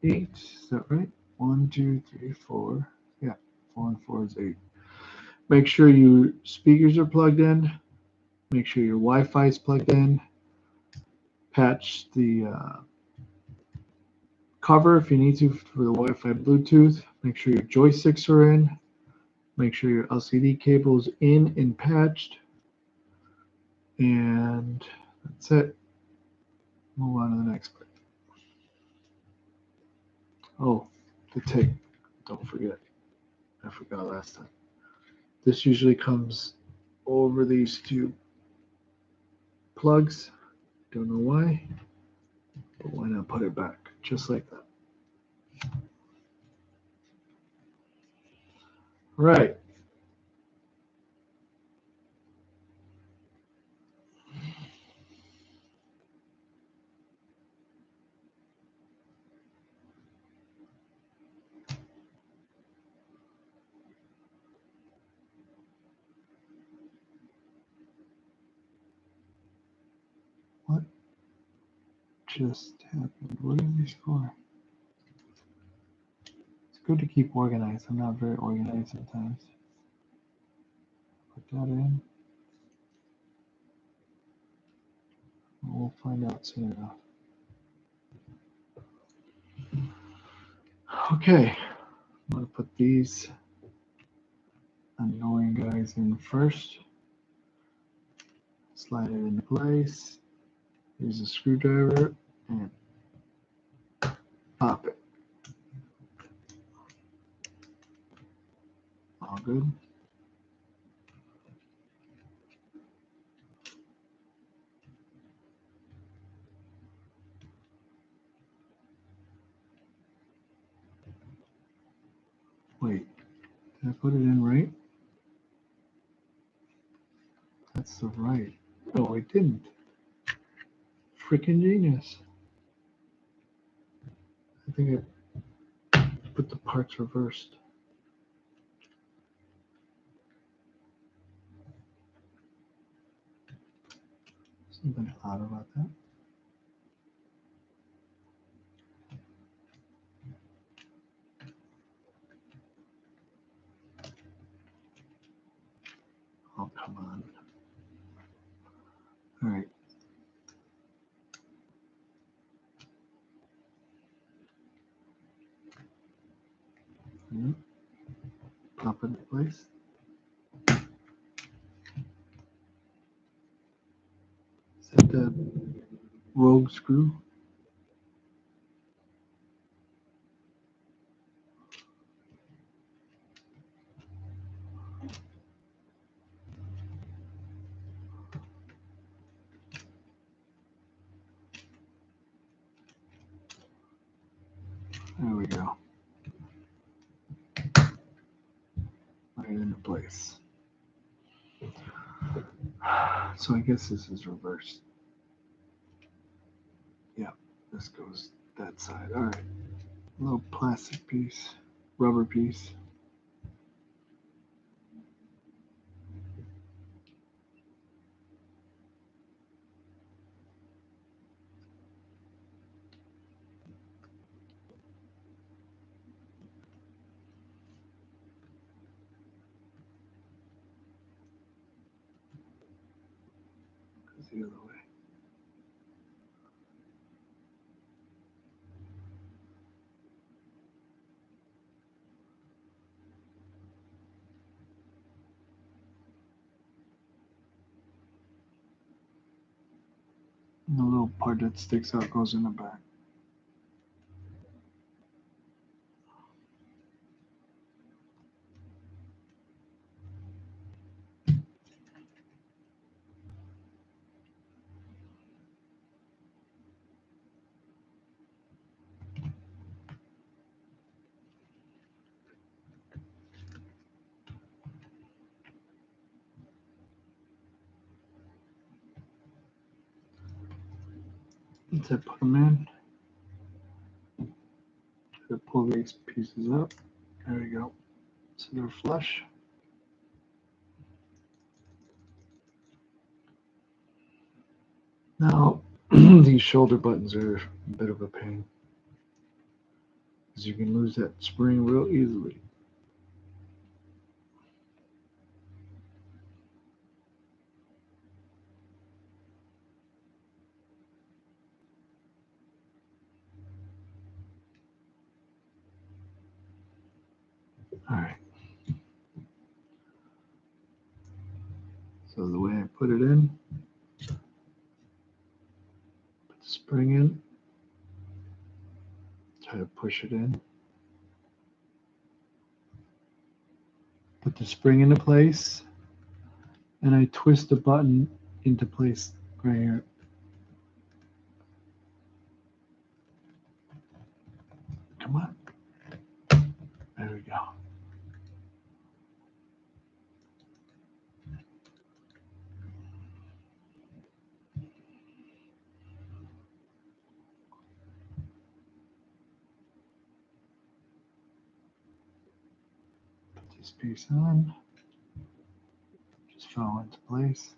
8. Is that right? 1, 2, 3, 4. Yeah, 4 and 4 is 8. Make sure your speakers are plugged in. Make sure your Wi-Fi is plugged in. Patch the cover if you need to for the Wi-Fi Bluetooth. Make sure your joysticks are in. Make sure your LCD cable is in and patched. And that's it. Move on to the next part. Oh, the tape. Don't forget. I forgot last time. This usually comes over these two plugs. Don't know why, but why not put it back just like that? Right. What just happened? What are these for? It's good to keep organized. I'm not very organized sometimes. Put that in. We'll find out soon enough. Okay, I'm going to put these annoying guys in first. Slide it into place. Use a screwdriver and pop it. All good. Wait, did I put it in right? That's the right. No, I didn't. Freaking genius. I think I put the parts reversed. Something odd about that. Oh, come on. All right. Pop it in place. rogue screw. There we go. Right into place. So I guess this is reversed. Yeah, this goes that side. All right. A little plastic piece, rubber piece. Goes the other way. And the little part that sticks out goes in the back. Once I put them in, I pull these pieces up. There we go. So they're flush. Now, these shoulder buttons are a bit of a pain, because you can lose that spring real easily. All right. So the way I put it in, put the spring in, try to push it in, put the spring into place, and I twist the button into place right here. Come on. There we go. Put this piece on. Just fell into place.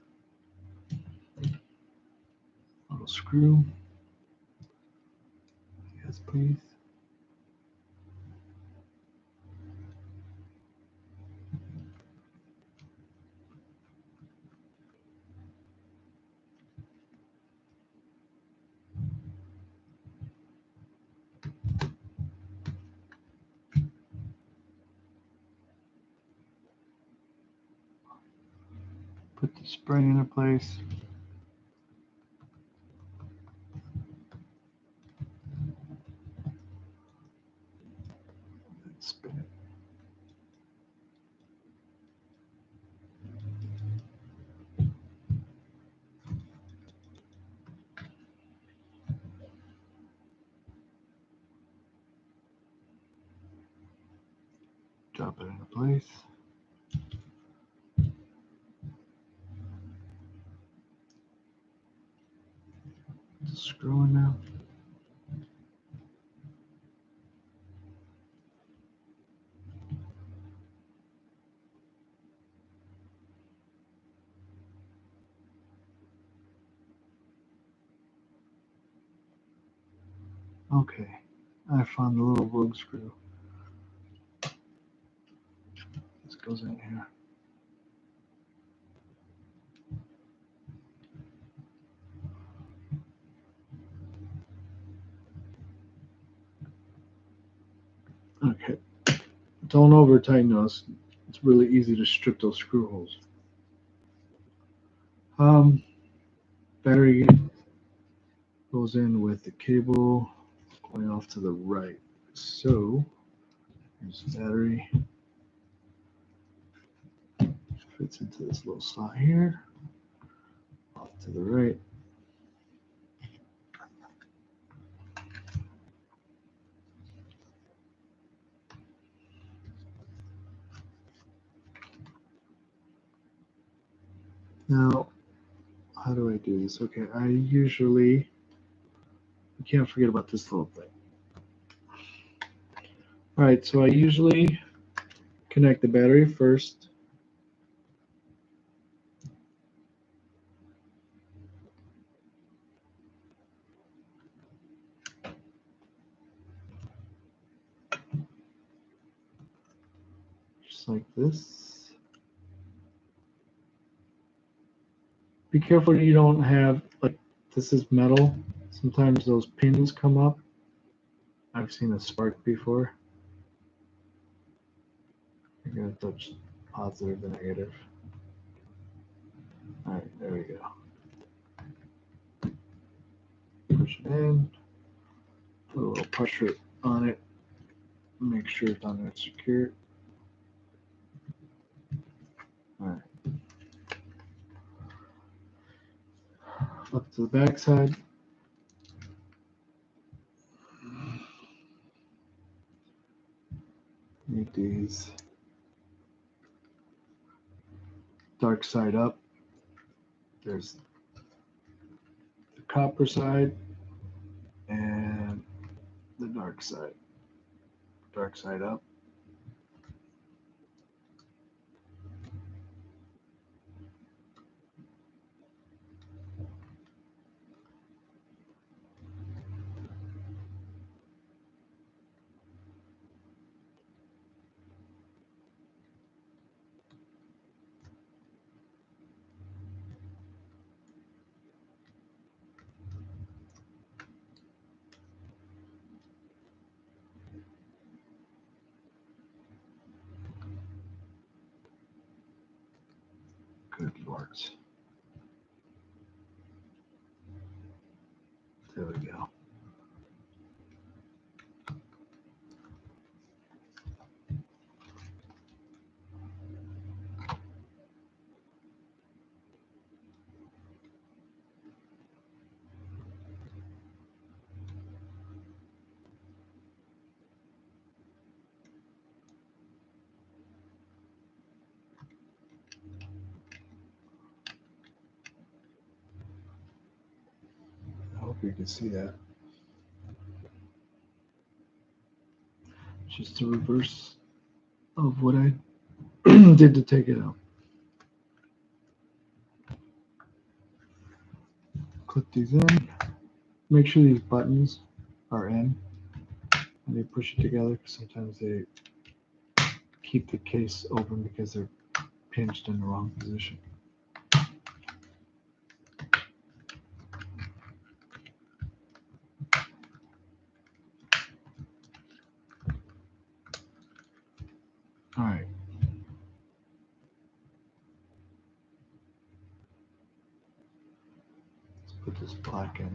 Little screw. Yes, please. Put the spring into place. Spin it. Drop it into place. Just screw in now. Okay, I found the little rogue screw. This goes in here. Okay, don't over tighten those. It's really easy to strip those screw holes. Battery goes in with the cable going off to the right. So here's the battery. Fits into this little slot here. Off to the right. Now, how do I do this? Okay, I usually, you can't forget about this little thing. All right, so I usually connect the battery first. Just like this. Be careful you don't have, like, this is metal. Sometimes those pins come up. I've seen a spark before. You're going to touch positive and negative. All right, there we go. Push it in. Put a little pressure on it. Make sure it's on there secure. All right. Flip to the back side. Need these. Dark side up. There's the copper side and the dark side. Dark side up. Good Lord. There we go. I hope you can see that. Just the reverse of what I did to take it out. Clip these in. Make sure these buttons are in when you push it together, because sometimes they keep the case open because they're pinched in the wrong position. All right. Let's put this black in.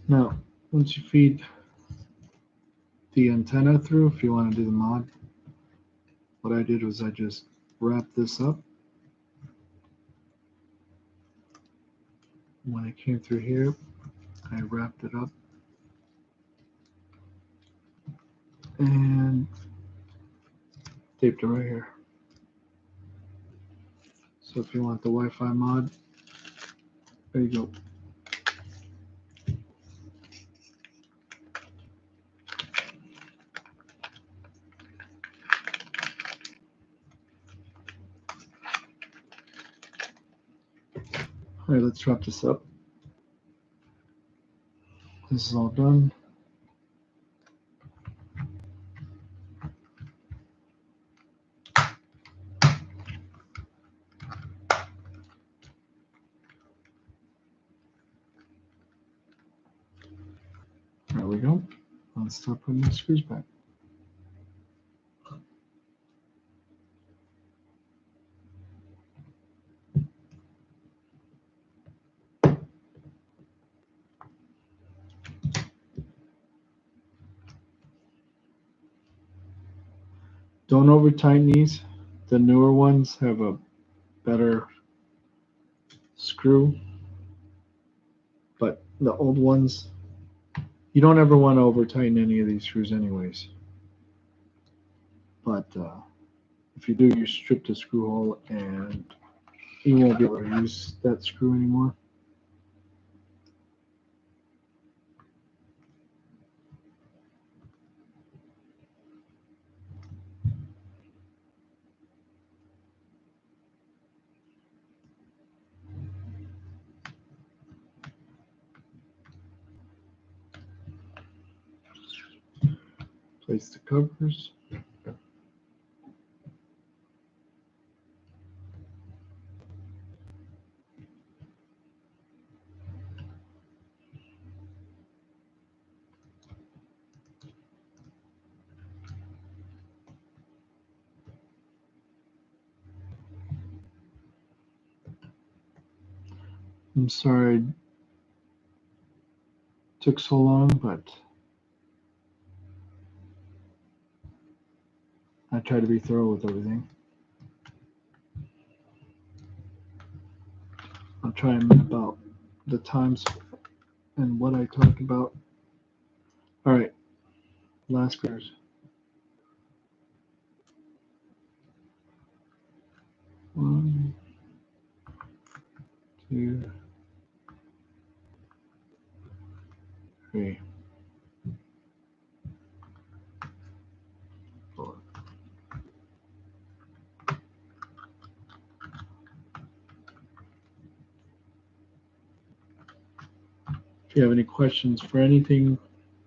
Now, once you feed the antenna through, if you want to do the mod, what I did was I just wrapped this up. When it came through here, I wrapped it up and taped it right here. So if you want the Wi-Fi mod, there you go. All right, let's wrap this up. This is all done. There we go. Let's start putting the screws back. Don't over tighten these. The newer ones have a better screw, but the old ones, you don't ever want to over tighten any of these screws anyways. But if you do, you strip the screw hole and you won't be able to use that screw anymore. Place the covers. I'm sorry it took so long, but I try to be thorough with everything. I'll try and map out the times and what I talked about. All right, last screws. 1, 2, 3, 4. If you have any questions for anything,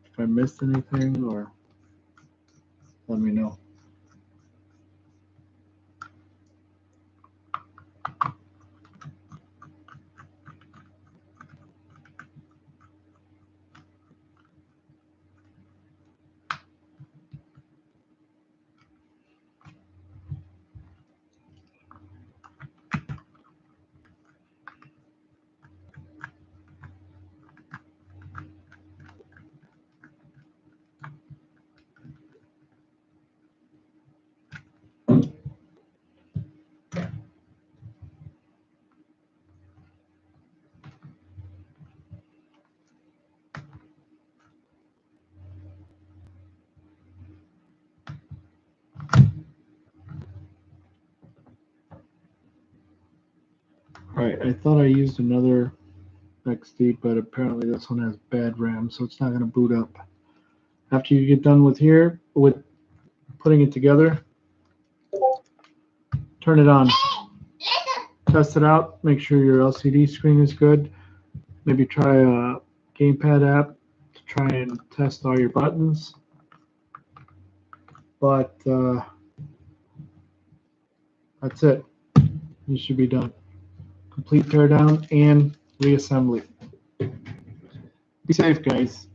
if I missed anything, or let me know. All right, I thought I used another XD, but apparently this one has bad RAM, so it's not going to boot up. After you get done with putting it together, turn it on, test it out, make sure your LCD screen is good. Maybe try a gamepad app to try and test all your buttons. But that's it. You should be done. Complete teardown and reassembly. Be safe, guys.